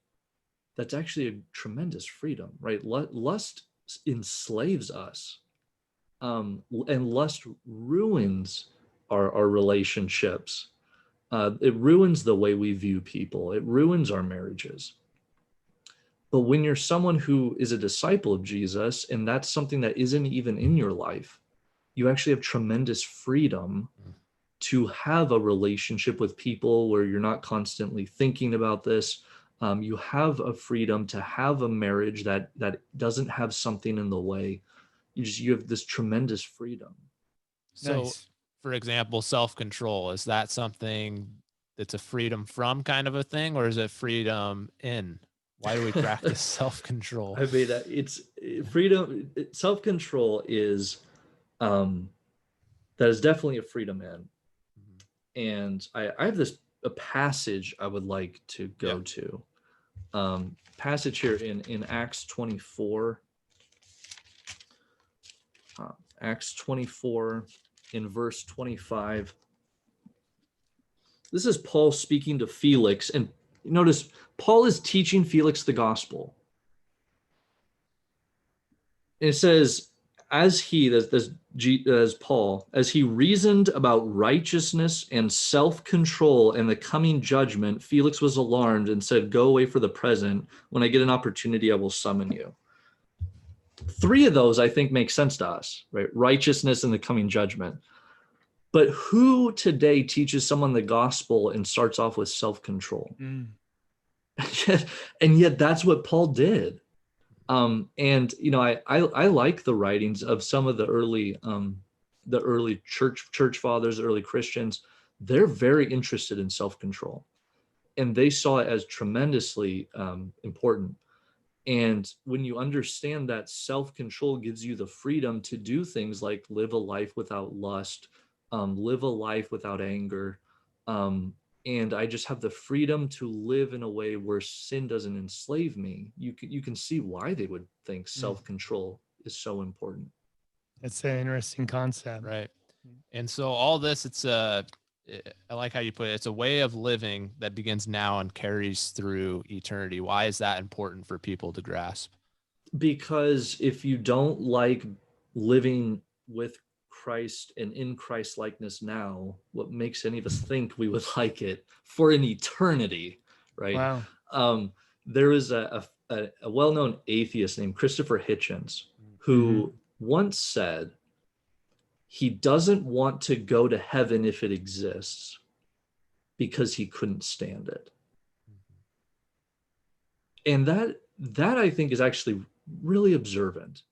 that's actually a tremendous freedom, right? Lust enslaves us, and lust ruins our relationships. It ruins the way we view people. It ruins our marriages. But when you're someone who is a disciple of Jesus, and that's something that isn't even in your life, you actually have tremendous freedom to have a relationship with people where you're not constantly thinking about this. You have a freedom to have a marriage that doesn't have something in the way. You have this tremendous freedom. So, Nice. for example, self-control, is that something that's a freedom from kind of a thing, or is it freedom in? Why do we practice self-control? I mean, it's freedom. Self-control is, that is definitely a freedom in. And I have a passage I would like to go to. Passage here in Acts 24. Acts 24 in verse 25. This is Paul speaking to Felix, and notice Paul is teaching Felix the gospel. And it says, as Paul, as he reasoned about righteousness and self-control and the coming judgment, Felix was alarmed and said, "Go away for the present. When I get an opportunity, I will summon you." 3 of those, I think, make sense to us, right? Righteousness and the coming judgment. But who today teaches someone the gospel and starts off with self-control? And yet that's what Paul did. And I like the writings of some of the early church fathers, early Christians. They're very interested in self-control, and they saw it as tremendously important. And when you understand that self-control gives you the freedom to do things like live a life without lust, live a life without anger, and I just have the freedom to live in a way where sin doesn't enslave me, you can see why they would think self-control is so important. That's an interesting concept. Right. And so all this, I like how you put it, it's a way of living that begins now and carries through eternity. Why is that important for people to grasp? Because if you don't like living with Christ and in Christ likeness now, what makes any of us think we would like it for an eternity, right? Wow. There is a well-known atheist named Christopher Hitchens who once said he doesn't want to go to heaven if it exists because he couldn't stand it. And that I think is actually really observant.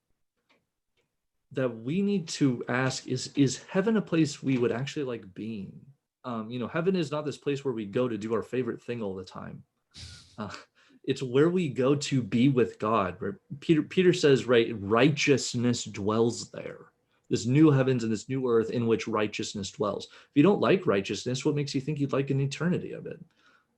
That we need to ask, is heaven a place we would actually like being? Heaven is not this place where we go to do our favorite thing all the time. It's where we go to be with God. Right? Peter says, right, righteousness dwells there. This new heavens and this new earth in which righteousness dwells. If you don't like righteousness, what makes you think you'd like an eternity of it?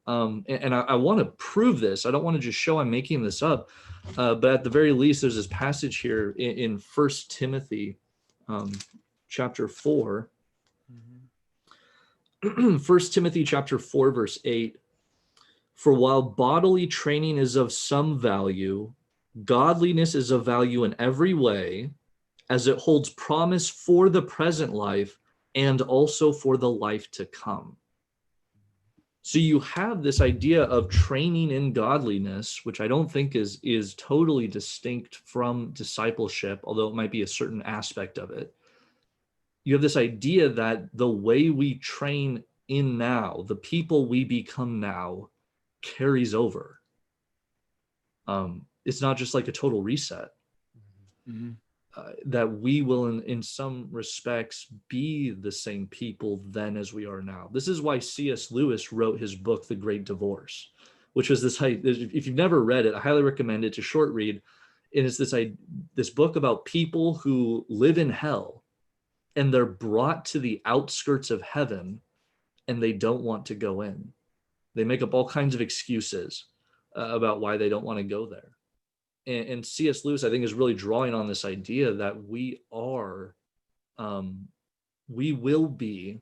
And I want to prove this. I don't want to just show I'm making this up. But at the very least, there's this passage here in 1 Timothy chapter 4. 1 Timothy chapter 4, verse 8. For while bodily training is of some value, godliness is of value in every way, as it holds promise for the present life and also for the life to come. So you have this idea of training in godliness, which I don't think is totally distinct from discipleship, although it might be a certain aspect of it. You have this idea that the way we train in now, the people we become now, carries over. It's not just like a total reset. That we will, in some respects, be the same people then as we are now. This is why C.S. Lewis wrote his book, The Great Divorce, which was this, if you've never read it, I highly recommend it. It's a short read. And it's this book about people who live in hell and they're brought to the outskirts of heaven and they don't want to go in. They make up all kinds of excuses about why they don't want to go there. And C.S. Lewis, I think, is really drawing on this idea that we will be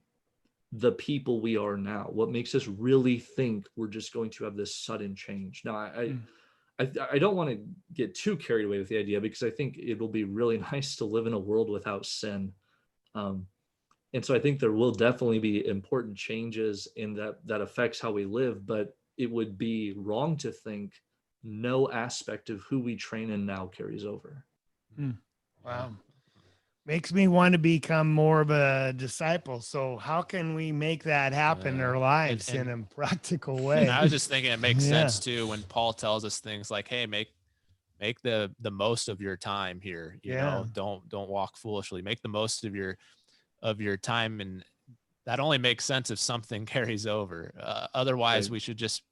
the people we are now. What makes us really think we're just going to have this sudden change? Now, I don't want to get too carried away with the idea, because I think it will be really nice to live in a world without sin. And so I think there will definitely be important changes in that affects how we live, but it would be wrong to think no aspect of who we train in now carries over. Wow. Makes me want to become more of a disciple. So how can we make that happen in our lives in a practical way? And I was just thinking it makes sense too when Paul tells us things like, hey, make the most of your time here. You know, don't walk foolishly. Make the most of your time, and that only makes sense if something carries over. Otherwise, we should just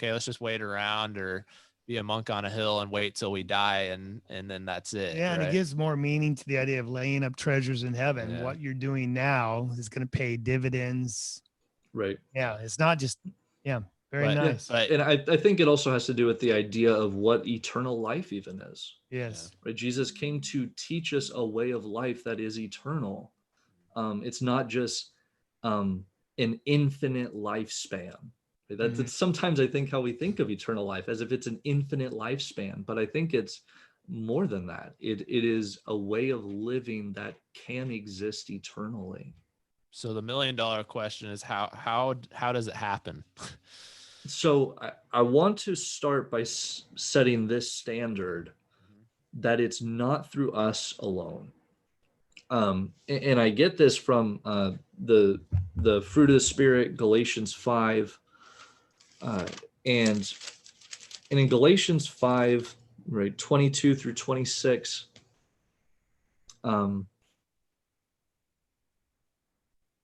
let's just wait around or be a monk on a hill and wait till we die, and then that's it. Yeah, and it gives more meaning to the idea of laying up treasures in heaven. Yeah. What you're doing now is going to pay dividends. Right. Yeah, it's not just very nice. Yeah. And I think it also has to do with the idea of what eternal life even is. Yes. Right. Jesus came to teach us a way of life that is eternal. It's not just an infinite lifespan. That's sometimes I think how we think of eternal life, as if it's an infinite lifespan, but I think it's more than that. It is a way of living that can exist eternally. So the $1 million question is how does it happen? So I want to start by setting this standard that it's not through us alone. And I get this from the fruit of the Spirit, Galatians 5. And in Galatians 5, right, 22 through 26,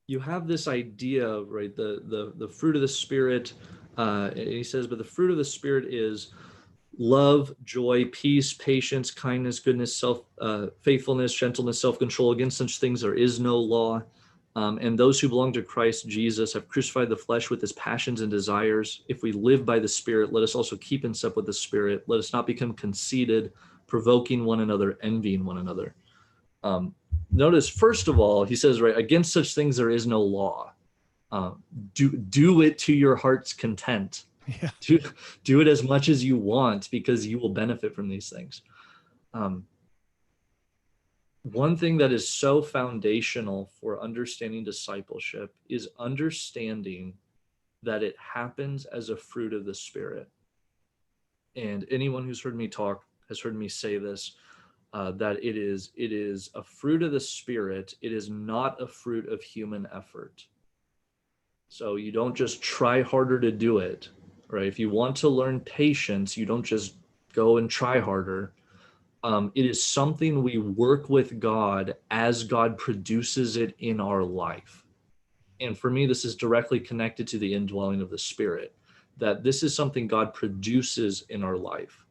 you have this idea, right, the fruit of the Spirit, he says, but the fruit of the Spirit is love, joy, peace, patience, kindness, goodness, faithfulness, gentleness, self-control. Against such things there is no law. And those who belong to Christ Jesus have crucified the flesh with its passions and desires. If we live by the Spirit, let us also keep in step with the Spirit. Let us not become conceited, provoking one another, envying one another. Notice, first of all, he says, right, against such things there is no law. Do it to your heart's content. Yeah. Do it as much as you want, because you will benefit from these things. One thing that is so foundational for understanding discipleship is understanding that it happens as a fruit of the Spirit. And anyone who's heard me talk has heard me say this, that it is a fruit of the Spirit. It is not a fruit of human effort. So you don't just try harder to do it, right? If you want to learn patience, you don't just go and try harder. It is something we work with God as God produces it in our life. And for me, this is directly connected to the indwelling of the Spirit, that this is something God produces in our life.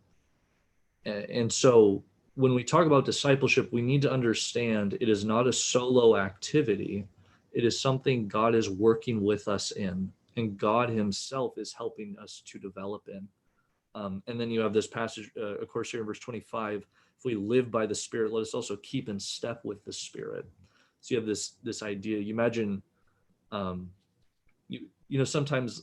And so when we talk about discipleship, we need to understand it is not a solo activity. It is something God is working with us in, and God himself is helping us to develop in. And then you have this passage, of course, here in verse 25, if we live by the Spirit, let us also keep in step with the Spirit. So you have this idea. You imagine, sometimes,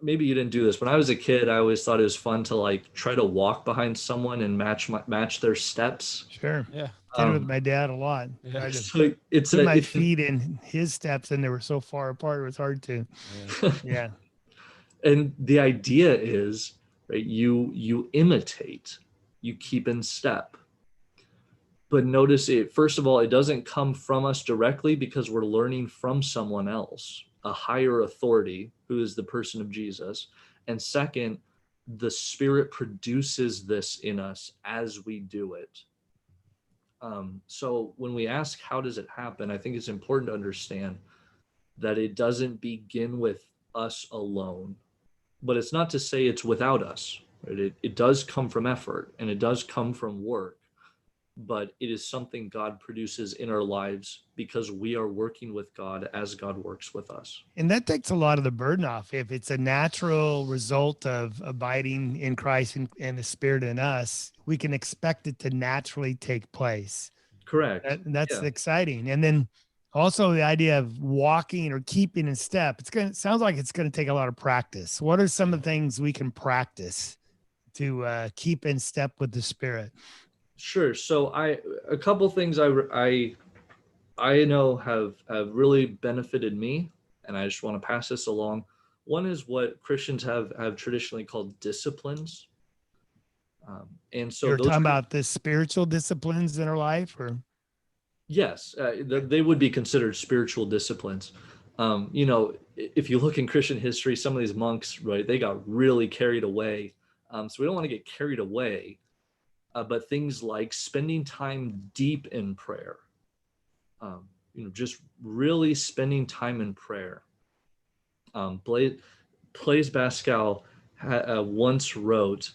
maybe you didn't do this. When I was a kid, I always thought it was fun to like try to walk behind someone and match their steps. Sure. Yeah. Did it with my dad a lot. Yeah. So put my feet in his steps, and they were so far apart, it was hard to. Yeah. And the idea is, right, you imitate, you keep in step. But notice it, first of all, it doesn't come from us directly, because we're learning from someone else, a higher authority, who is the person of Jesus. And second, the Spirit produces this in us as we do it. So when we ask, how does it happen? I think it's important to understand that it doesn't begin with us alone, but it's not to say it's without us. Right? It does come from effort, and it does come from work, but it is something God produces in our lives because we are working with God as God works with us. And that takes a lot of the burden off. If it's a natural result of abiding in Christ and the Spirit in us, we can expect it to naturally take place. Correct. That's exciting. And then also the idea of walking or keeping in step. Sounds like it's going to take a lot of practice. What are some of the things we can practice to keep in step with the Spirit? Sure. So a couple things I know have really benefited me, and I just want to pass this along. One is what Christians have traditionally called disciplines. And so you're those talking about the spiritual disciplines in our life, or yes, they would be considered spiritual disciplines. You know, if you look in Christian history, some of these monks, right, they got really carried away. So we don't want to get carried away, but things like spending time deep in prayer, you know, just really spending time in prayer. Blaise Pascal once wrote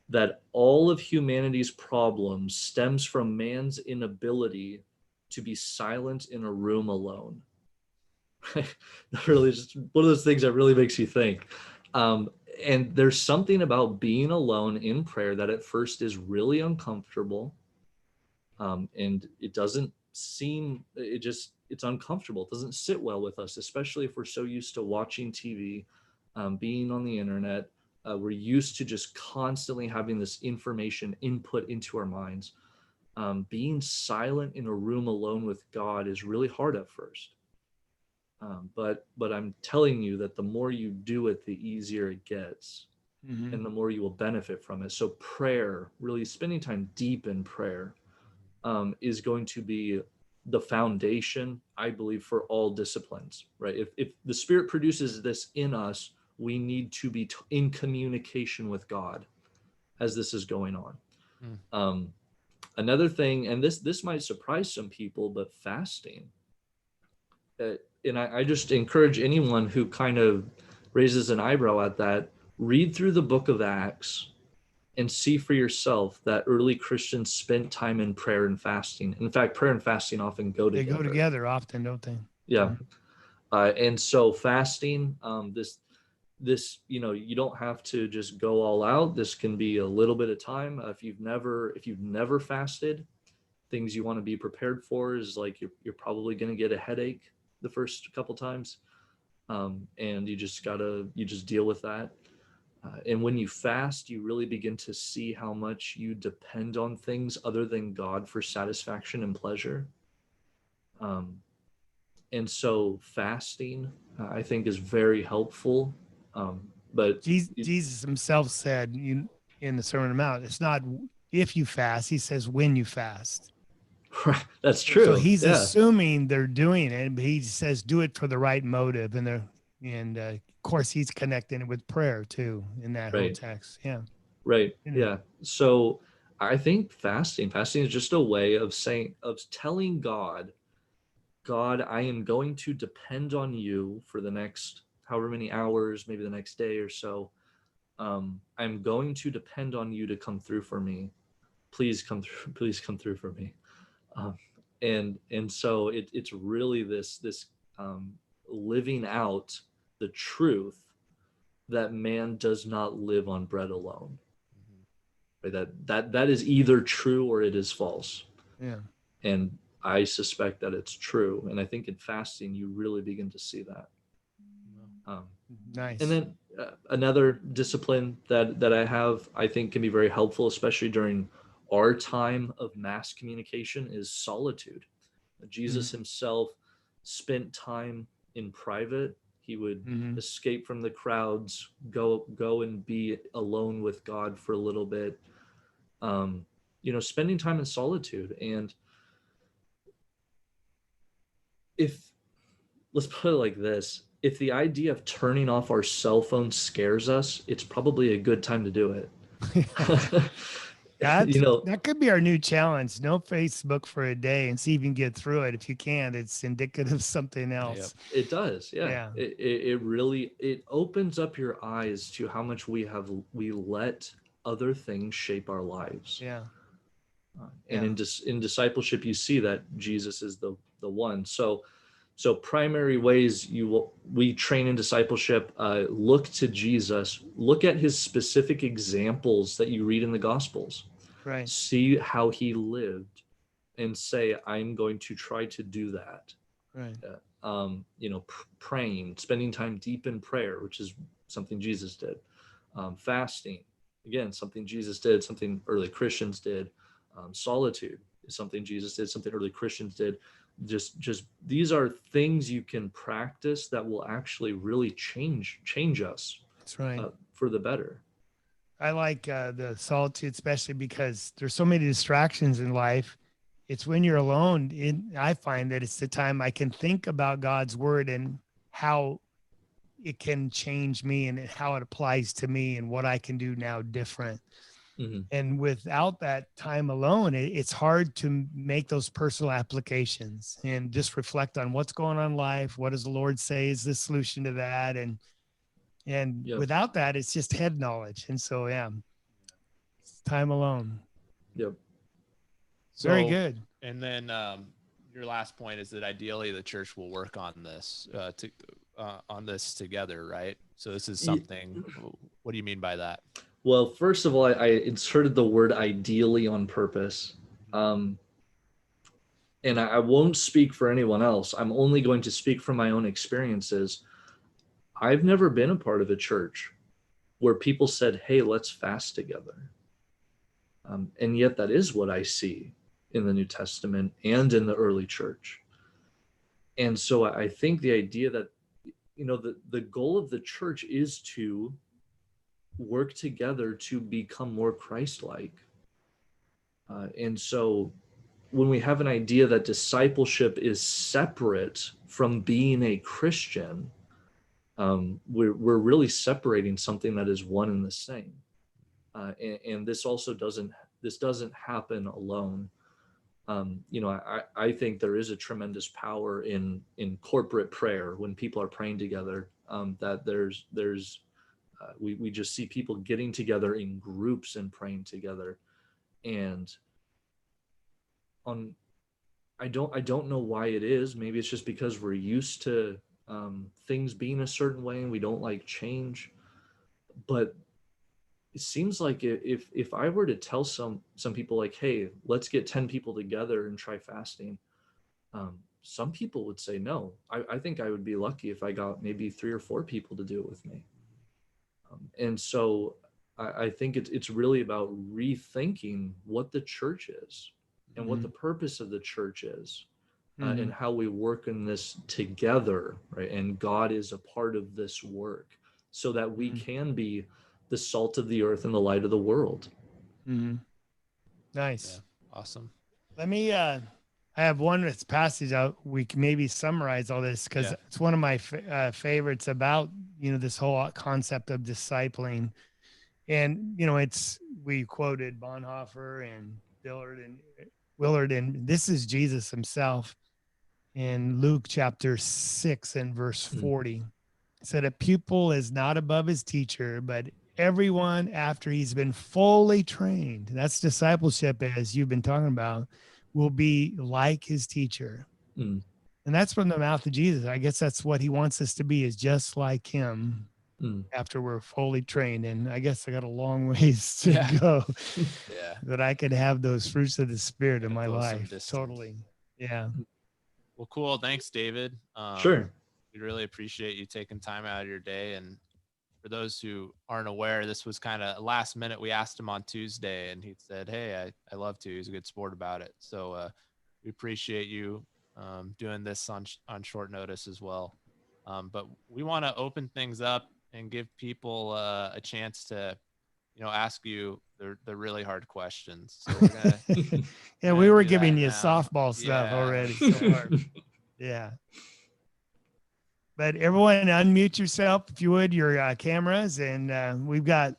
that all of humanity's problems stems from man's inability to be silent in a room alone. Really, just one of those things that really makes you think. And there's something about being alone in prayer that at first is really uncomfortable. And it doesn't seem, it's uncomfortable. It doesn't sit well with us, especially if we're so used to watching TV, being on the internet. We're used to just constantly having this information input into our minds. Being silent in a room alone with God is really hard at first. But I'm telling you that the more you do it, the easier it gets, and the more you will benefit from it. So prayer, really spending time deep in prayer, is going to be the foundation, I believe, for all disciplines, right? If the Spirit produces this in us, we need to be in communication with God as this is going on. Another thing, and this might surprise some people, but fasting. And I just encourage anyone who kind of raises an eyebrow at that, read through the book of Acts and see for yourself that early Christians spent time in prayer and fasting. In fact, prayer and fasting often go together. They go together often, don't they? Yeah. And so fasting, this, you know, you don't have to just go all out. This can be a little bit of time. If you've never fasted, things you want to be prepared for is like you're probably going to get a headache the first couple times, and you just deal with that. And when you fast, you really begin to see how much you depend on things other than God for satisfaction and pleasure. And so fasting, I think, is very helpful. But Jesus himself said in the Sermon on the Mount, it's not if you fast, he says when you fast. That's true. So he's assuming they're doing it, but he says do it for the right motive. And of course, he's connecting it with prayer too in that whole text. Yeah. Right. Yeah. So I think fasting is just a way of telling God, I am going to depend on you for the next however many hours, maybe the next day or so. I'm going to depend on you to come through for me. Please come through for me. And so it's really this living out the truth that man does not live on bread alone. Right? That is either true or it is false. Yeah. And I suspect that it's true. And I think in fasting, you really begin to see that. Nice. And then another discipline that I think can be very helpful, especially during our time of mass communication, is solitude. Jesus himself spent time in private. He would escape from the crowds, go and be alone with God for a little bit. You know, spending time in solitude. And let's put it like this, if the idea of turning off our cell phone scares us, it's probably a good time to do it. That could be our new challenge. No Facebook for a day and see if you can get through it. If you can't, it's indicative of something else. It does. Yeah. It really opens up your eyes to how much we let other things shape our lives. Yeah. And in discipleship, you see that Jesus is the one. So primary ways we train in discipleship, look to Jesus, look at his specific examples that you read in the Gospels, right? See how he lived and say, I'm going to try to do that. Right. You know, praying, spending time deep in prayer, which is something Jesus did. Fasting, again, something Jesus did, something early Christians did. Solitude is something Jesus did, something early Christians did. Just these are things you can practice that will actually really change us. That's right. For the better. I like the solitude, especially because there's so many distractions in life. It's when you're alone. I find that it's the time I can think about God's word and how it can change me and how it applies to me and what I can do now different. Mm-hmm. And without that time alone, it's hard to make those personal applications and just reflect on what's going on in life. What does the Lord say is the solution to that? And yep. Without that, it's just head knowledge. And so, yeah, it's time alone. Yep. So, very good. And then your last point is that ideally the church will work on this together, right? So this is something. What do you mean by that? Well, first of all, I inserted the word ideally on purpose. And I won't speak for anyone else. I'm only going to speak from my own experiences. I've never been a part of a church where people said, hey, let's fast together. And yet that is what I see in the New Testament and in the early church. And so I think the idea that, the goal of the church is to work together to become more Christ-like. And so when we have an idea that discipleship is separate from being a Christian, we're really separating something that is one and the same. And this also doesn't happen alone. I think there is a tremendous power in corporate prayer when people are praying together. That we just see people getting together in groups and praying together, and I don't know why it is. Maybe it's just because we're used to things being a certain way and we don't like change. But it seems like if I were to tell some people like, hey, let's get 10 people together and try fasting, some people would say no. I think I would be lucky if I got maybe 3 or 4 people to do it with me. And so I think it's really about rethinking what the church is and mm-hmm. what the purpose of the church is, mm-hmm. and how we work in this together, right? And God is a part of this work so that we mm-hmm. can be the salt of the earth and the light of the world. Mm-hmm. Nice. Yeah. Awesome. Let me, I have one that's passage out. We can maybe summarize all this because it's one of my favorites about, this whole concept of discipling. And, we quoted Bonhoeffer and Willard, and this is Jesus himself in Luke chapter 6 and verse 40. It said, a pupil is not above his teacher, but everyone after he's been fully trained, that's discipleship as you've been talking about, will be like his teacher. And that's from the mouth of Jesus. I guess that's what he wants us to be, is just like him after we're fully trained. And I guess I got a long ways to go that I could have those fruits of the Spirit in my life. Totally. Yeah. Well, cool. Thanks, David. Sure. We really appreciate you taking time out of your day. And for those who aren't aware, this was kind of last minute. We asked him on Tuesday and he said, hey, I love to. He's a good sport about it. So we appreciate you doing this on short notice as well. But we want to open things up and give people a chance to, ask you the really hard questions. So we're gonna, we were giving you softball stuff already. So hard. Yeah. But everyone unmute yourself, if you would, your cameras. And we've got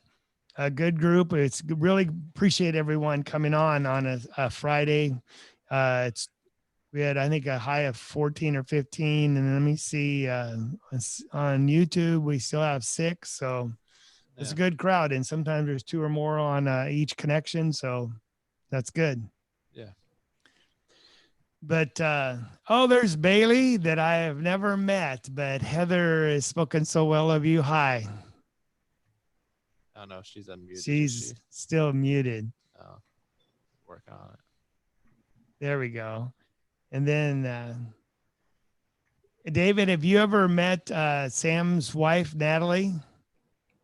a good group. It's really appreciate everyone coming on a Friday. We had, I think, a high of 14 or 15. And let me see, on YouTube, we still have 6. So it's a good crowd. And sometimes there's 2 or more on each connection. So that's good. Yeah. But, there's Bailey that I have never met, but Heather has spoken so well of you. Hi. Oh, no, she's unmuted. She's still muted. Oh, working on it. There we go. And then, David, have you ever met Sam's wife, Natalie?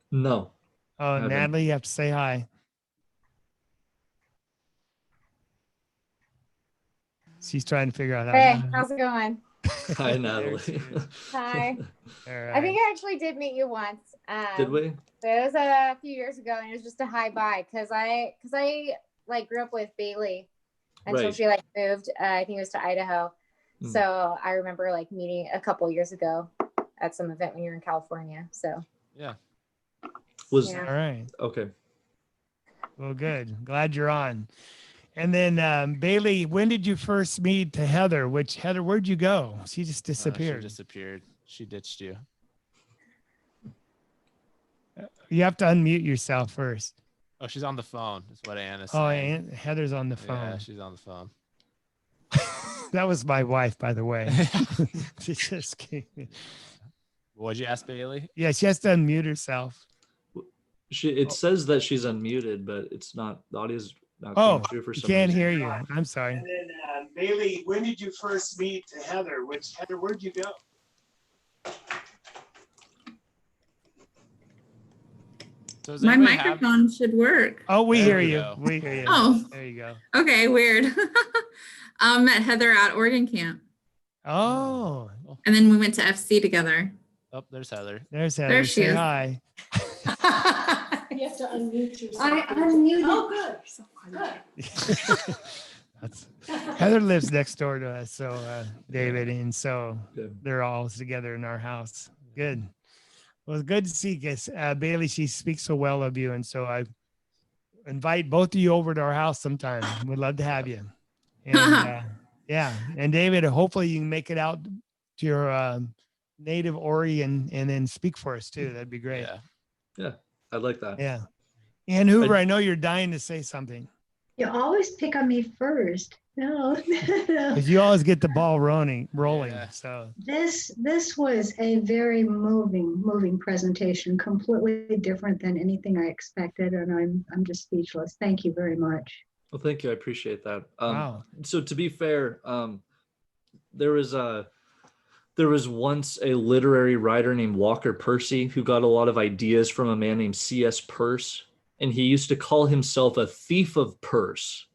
No. Oh, Natalie, you have to say hi. She's trying to figure out how. Hey, how's it going? Hi, Natalie. Hi. Right. I think I actually did meet you once. Did we? It was a few years ago, and it was just a hi bye because I like grew up with Bailey until Right. she like moved. I think it was to Idaho. So I remember like meeting a couple years ago at some event when you were in California. So yeah. All right. Okay. Well, good. Glad you're on. And then Bailey, when did you first meet Heather? Heather, where'd you go? She just disappeared. She disappeared. She ditched you. You have to unmute yourself first. Oh, she's on the phone. That's what Anna's Oh, saying. Heather's on the phone. Yeah, she's on the phone. That was my wife, by the way. She just came in. What'd you ask, Bailey? Yeah, she has to unmute herself. It says that she's unmuted, but it's not. The audio's not coming through for some can't reason. hear you. I'm sorry. And then Bailey, when did you first meet Heather? Heather, where'd you go? So my microphone should work. Oh, we hear you. We hear you. Oh, there you go. Okay, weird. Met Heather at Oregon camp. Oh. And then we went to FC together. Oh, there's Heather. There's Heather. There she Say is. hi. You have to unmute yourself. I unmuted. Oh, good. So Heather lives next door to us, so David, and so they're all together in our house. Good. Well, it's good to see you. Bailey, she speaks so well of you, and so I invite both of you over to our house sometime. We'd love to have you. And yeah, and David, hopefully you can make it out to your native Oregon and then speak for us too. That'd be great. Yeah, I'd like that. Yeah. And Hoover, I know you're dying to say something. You always pick on me first. No. Because you always get the ball rolling. Yeah. So this was a very moving presentation, completely different than anything I expected, and I'm just speechless. Thank you very much. Well, thank you. I appreciate that. Wow. So to be fair, there was once a literary writer named Walker Percy who got a lot of ideas from a man named C.S. Peirce, and he used to call himself a thief of purse.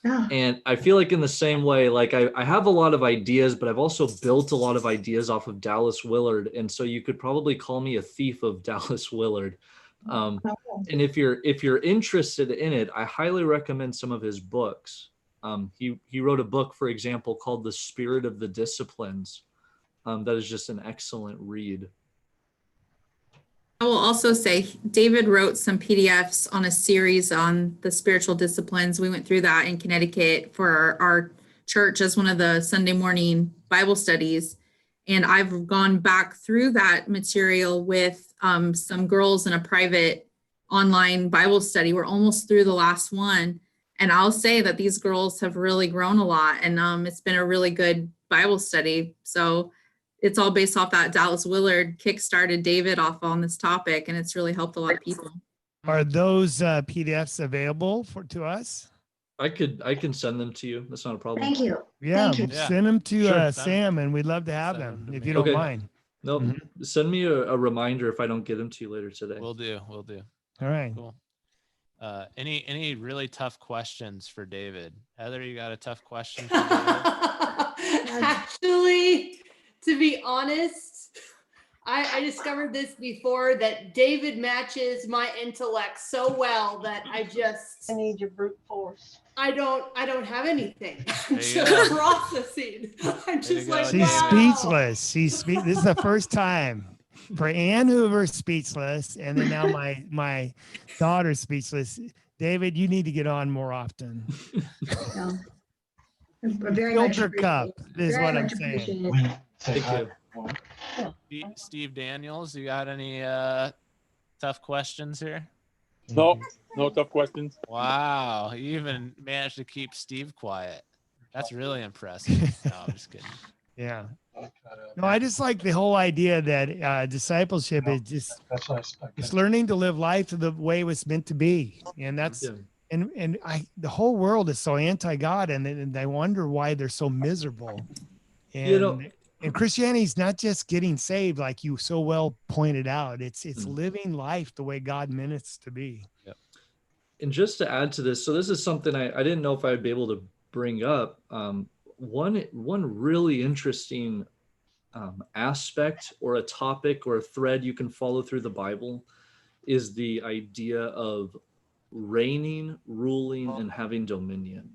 Oh. And I feel like in the same way, like I have a lot of ideas, but I've also built a lot of ideas off of Dallas Willard. And so you could probably call me a thief of Dallas Willard. And if you're interested in it, I highly recommend some of his books. He wrote a book, for example, called The Spirit of the Disciplines. That is just an excellent read. I will also say David wrote some PDFs on a series on the spiritual disciplines. We went through that in Connecticut for our church as one of the Sunday morning Bible studies. And I've gone back through that material with some girls in a private online Bible study. We're almost through the last one. And I'll say that these girls have really grown a lot, and it's been a really good Bible study. So it's all based off that Dallas Willard kickstarted David off on this topic, and it's really helped a lot of people. Are those PDFs available to us? I can send them to you. That's not a problem. Thank you. Yeah, Thank you. send them to Sure. Sam, and we'd love to have them if you don't Okay. mind. No, send me a reminder if I don't get them to you later today. We'll do. All right. Cool. Any really tough questions for David? Heather, you got a tough question for David? Actually, to be honest, I discovered this before, that David matches my intellect so well that I need your brute force. I don't have anything. I'm just processing. I'm just like, she's wow. speechless. This is the first time for Ann Hoover speechless, and then now my daughter's speechless. David, you need to get on more often. Filter cup is what I'm saying. Thank you. Steve Daniels, you got any tough questions here? No tough questions. Wow, you even managed to keep Steve quiet. That's really impressive. No, I'm just kidding. Yeah. No, I just like the whole idea that discipleship is just it's learning to live life the way it was meant to be, and that's and the whole world is so anti-God, and they wonder why they're so miserable. And and Christianity is not just getting saved, like you so well pointed out. It's living life the way God meant it to be. Yep. And just to add to this, so this is something I didn't know if I'd be able to bring up. One really interesting aspect or a topic or a thread you can follow through the Bible is the idea of reigning, ruling, and having dominion.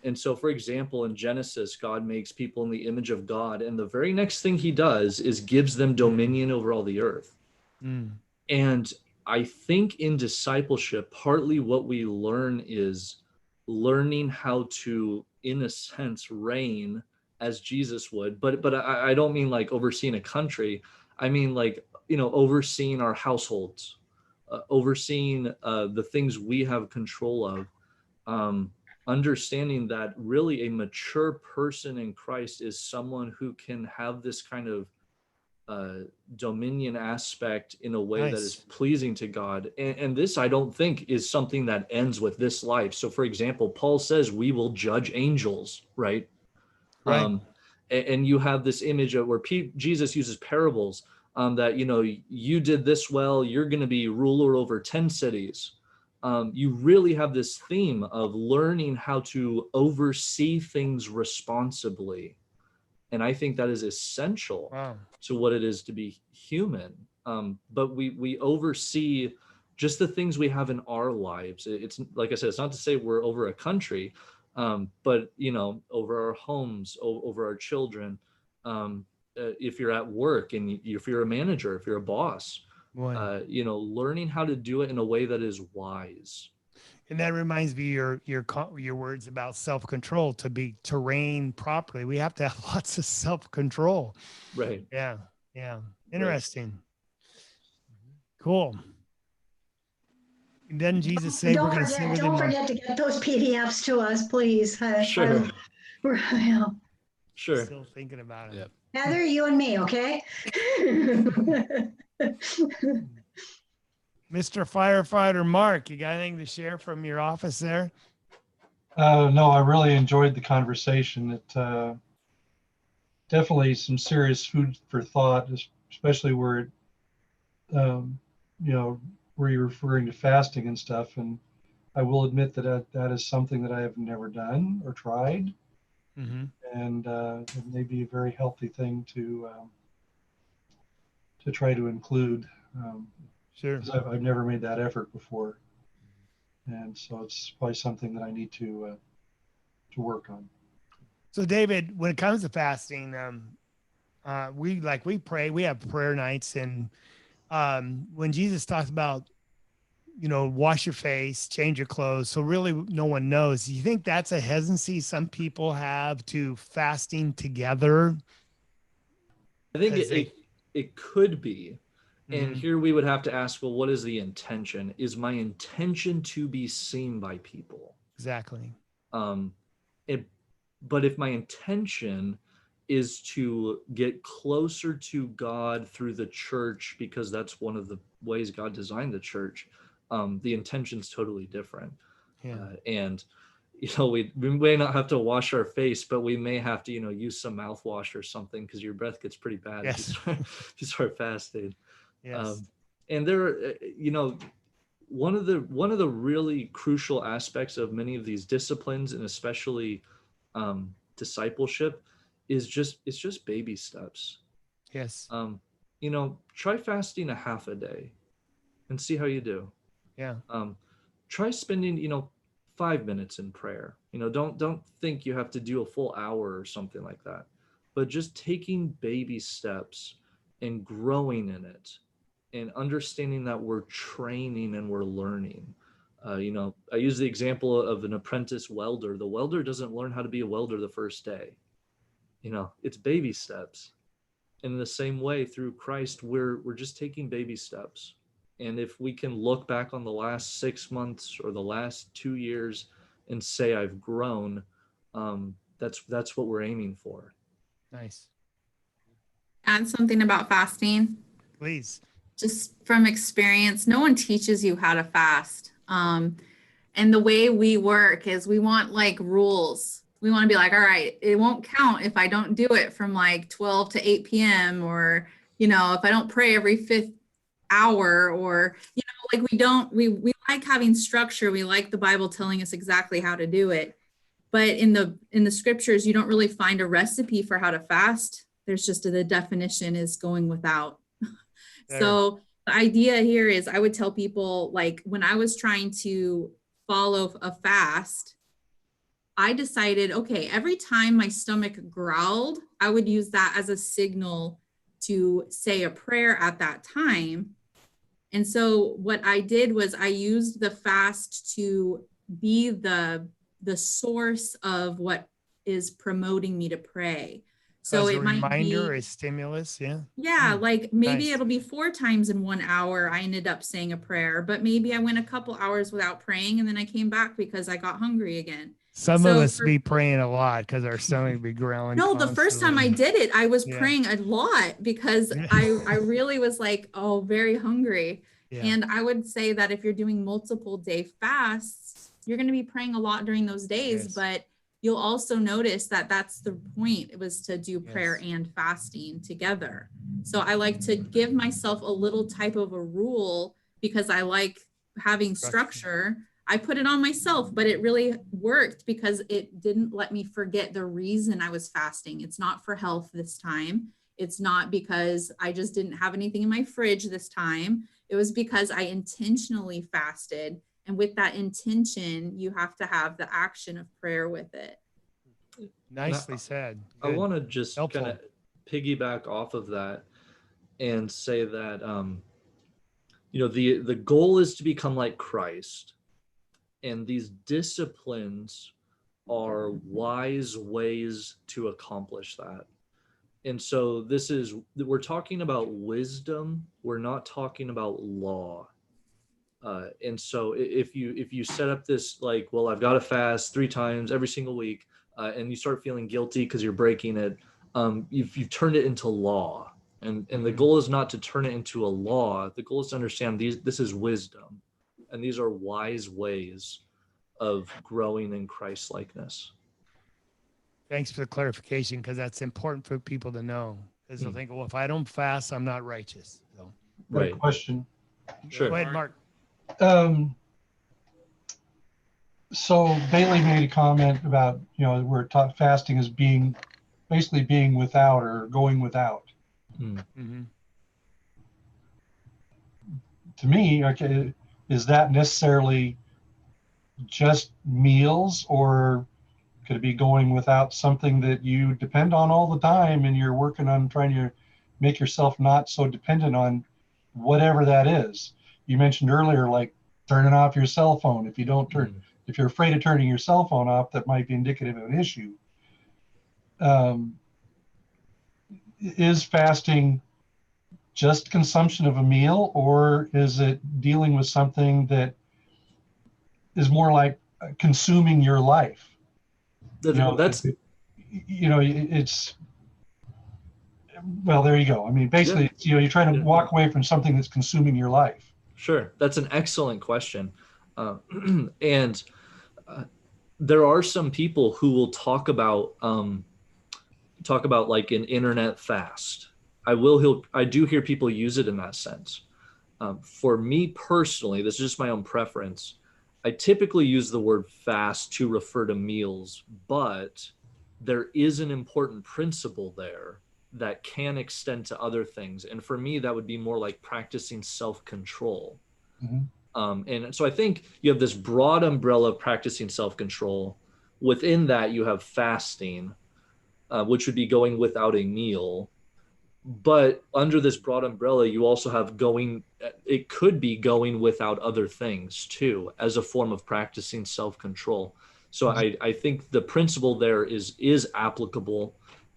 And so, for example, in Genesis, God makes people in the image of God, and the very next thing he does is gives them dominion over all the earth. And I think in discipleship, partly what we learn is learning how to, in a sense, reign as Jesus would. But I don't mean like overseeing a country. I mean like, overseeing our households, overseeing the things we have control of. Understanding that really a mature person in Christ is someone who can have this kind of dominion aspect in a way that is pleasing to God. And this, I don't think, is something that ends with this life. So, for example, Paul says we will judge angels, right? And you have this image of where Jesus uses parables that, you did this well, you're going to be ruler over 10 cities. You really have this theme of learning how to oversee things responsibly. And I think that is essential to what it is to be human. But we oversee just the things we have in our lives. It's like I said, it's not to say we're over a country, but, over our homes, over our children. If you're at work and if you're a manager, if you're a boss, learning how to do it in a way that is wise. And that reminds me your words about self-control. To reign properly, we have to have lots of self-control. Right. Yeah. Interesting. Right. Cool. And then Jesus said, "Don't forget to get those PDFs to us, please." Sure. Sure. Still thinking about it. Yep. Heather, you and me, okay? Mr. Firefighter Mark, you got anything to share from your office there? No, I really enjoyed the conversation. It definitely some serious food for thought, especially where where you're referring to fasting and stuff. And I will admit that that is something that I have never done or tried. And it may be a very healthy thing to try to include. Sure. I've never made that effort before, and so it's probably something that I need to work on. So, David, when it comes to fasting, we pray. We have prayer nights, and when Jesus talks about, wash your face, change your clothes, so really no one knows. Do you think that's a hesitancy some people have to fasting together? I think it could be. And here we would have to ask, well, what is the intention? Is my intention to be seen by people? Exactly. But if my intention is to get closer to God through the church, because that's one of the ways God designed the church, the intention's totally different. And we may not have to wash our face, but we may have to use some mouthwash or something, because your breath gets pretty bad if you start fasting. And there, one of the really crucial aspects of many of these disciplines, and especially discipleship, is just baby steps. Try fasting a half a day and see how you do. Try spending 5 minutes in prayer. Don't think you have to do a full hour or something like that, but just taking baby steps and growing in it, and understanding that we're training and we're learning. I use the example of an apprentice welder. The welder doesn't learn how to be a welder the first day. It's baby steps. And in the same way, through Christ, we're just taking baby steps. And if we can look back on the last 6 months or the last 2 years and say I've grown, that's what we're aiming for. Nice. Add something about fasting. Please. Just from experience, no one teaches you how to fast. And the way we work is we want like rules. We want to be like, all right, it won't count if I don't do it from like 12 to 8 p.m. or, if I don't pray every 5th hour, or, like we like having structure. We like the Bible telling us exactly how to do it. But in the scriptures, you don't really find a recipe for how to fast. There's just the definition is going without. So the idea here is I would tell people, like, when I was trying to follow a fast, I decided, okay, every time my stomach growled, I would use that as a signal to say a prayer at that time. And so what I did was I used the fast to be the source of what is promoting me to pray. So it might be a stimulus. Yeah, like maybe Nice. it'll be 4 times in 1 hour I ended up saying a prayer, but maybe I went a couple hours without praying and then I came back because I got hungry again. Some of us be praying a lot because our stomach be growling. No, the first time I did it, I was praying a lot because Yeah. I really was like, oh, very hungry. Yeah. And I would say that if you're doing multiple day fasts, you're going to be praying a lot during those days, Yes. but you'll also notice that that's the point. It was to do prayer and fasting together. So I like to give myself a little type of a rule because I like having structure. I put it on myself, but it really worked because it didn't let me forget the reason I was fasting. It's not for health this time. It's not because I just didn't have anything in my fridge this time. It was because I intentionally fasted. And with that intention, you have to have the action of prayer with it. Nicely said. I want to just kind of piggyback off of that and say that, the goal is to become like Christ. And these disciplines are wise ways to accomplish that. And so we're talking about wisdom. We're not talking about law. And so if you set up this, like, well, I've got to fast 3 times every single week, and you start feeling guilty because you're breaking it, you've turned it into law. And the goal is not to turn it into a law. The goal is to understand this is wisdom, and these are wise ways of growing in Christ-likeness. Thanks for the clarification, because that's important for people to know. Because they'll think, well, if I don't fast, I'm not righteous. So. Right. Question. Sure. Go ahead, Mark. So Bailey made a comment about, we're taught fasting as basically being without or going without. Mm-hmm. To me, okay, is that necessarily just meals, or could it be going without something that you depend on all the time and you're working on trying to make yourself not so dependent on whatever that is? You mentioned earlier, like turning off your cell phone. If you don't if you're afraid of turning your cell phone off, that might be indicative of an issue. Is fasting just consumption of a meal, or is it dealing with something that is more like consuming your life? It's well, there you go. I mean, basically, you're trying to walk away from something that's consuming your life. Sure, that's an excellent question, and there are some people who will talk about like an internet fast. I do hear people use it in that sense. For me personally, this is just my own preference. I typically use the word fast to refer to meals, but there is an important principle there that can extend to other things. And for me, that would be more like practicing self-control. Mm-hmm. And so I think you have this broad umbrella of practicing self-control. Within that, you have fasting, which would be going without a meal. But under this broad umbrella, you also have it could be going without other things too, as a form of practicing self-control. So I think the principle there is applicable,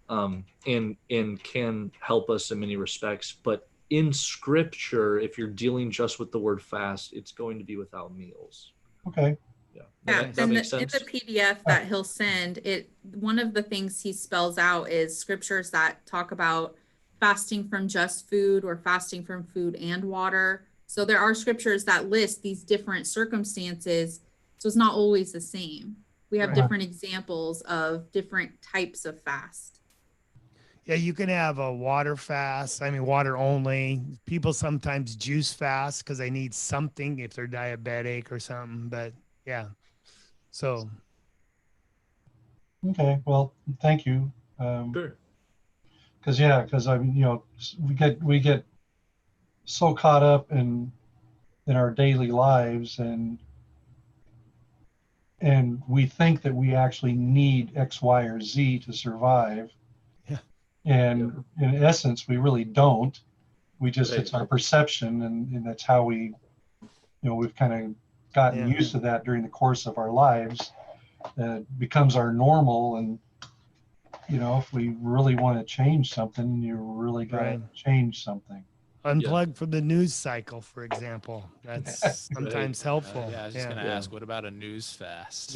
and can help us in many respects. But in scripture, if you're dealing just with the word fast, it's going to be without meals. Okay. Yeah. That makes sense. In the PDF that he'll send, one of the things he spells out is scriptures that talk about fasting from just food or fasting from food and water. So there are scriptures that list these different circumstances. So it's not always the same. We have different examples of different types of fast. Yeah, you can have a water fast. I mean, water only. People sometimes juice fast because they need something if they're diabetic or something. But yeah, so. Okay, well, thank you. Sure. because I mean, we get so caught up in our daily lives, and we think that we actually need X, Y, or Z to survive. Yeah. And in essence, we really don't. We just, it's our perception, and that's how we, we've kind of gotten used to that during the course of our lives. It becomes our normal, and if we really want to change something, you really got to change something. Unplug from the news cycle, for example. That's sometimes helpful. I was just gonna ask, what about a news fast?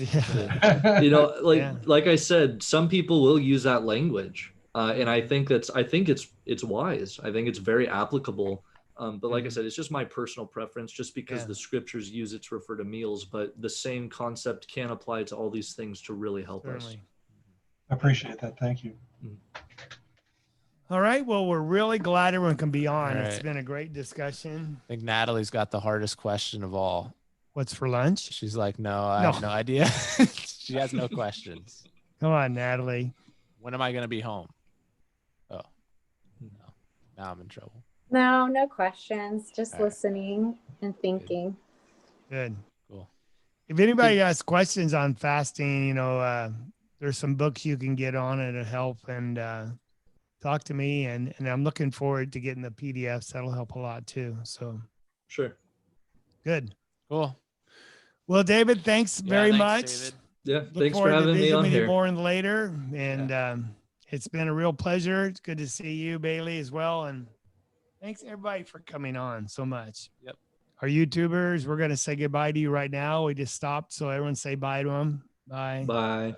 Like I said, some people will use that language, and I think it's wise. I think it's very applicable. But like I said, it's just my personal preference, just because the scriptures use it to refer to meals, but the same concept can apply to all these things to really help us. I appreciate that. Thank you. All right. Well, we're really glad everyone can be on. It's been a great discussion. I think Natalie's got the hardest question of all. What's for lunch? She's like, no, I have no idea. She has no questions. Come on, Natalie. When am I going to be home? Oh, no. Now I'm in trouble. No questions. Just listening and thinking. Good. Cool. If anybody has questions on fasting, there's some books you can get on it to help, and talk to me, and I'm looking forward to getting the PDFs. That'll help a lot too. So sure. Good. Cool. Well, David, thanks very much. David. Yeah. Thanks for having me on here. More later. And it's been a real pleasure. It's good to see you, Bailey, as well. And thanks everybody for coming on so much. Yep. Our YouTubers, we're going to say goodbye to you right now. We just stopped. So everyone say bye to them. Bye. Bye. Bye.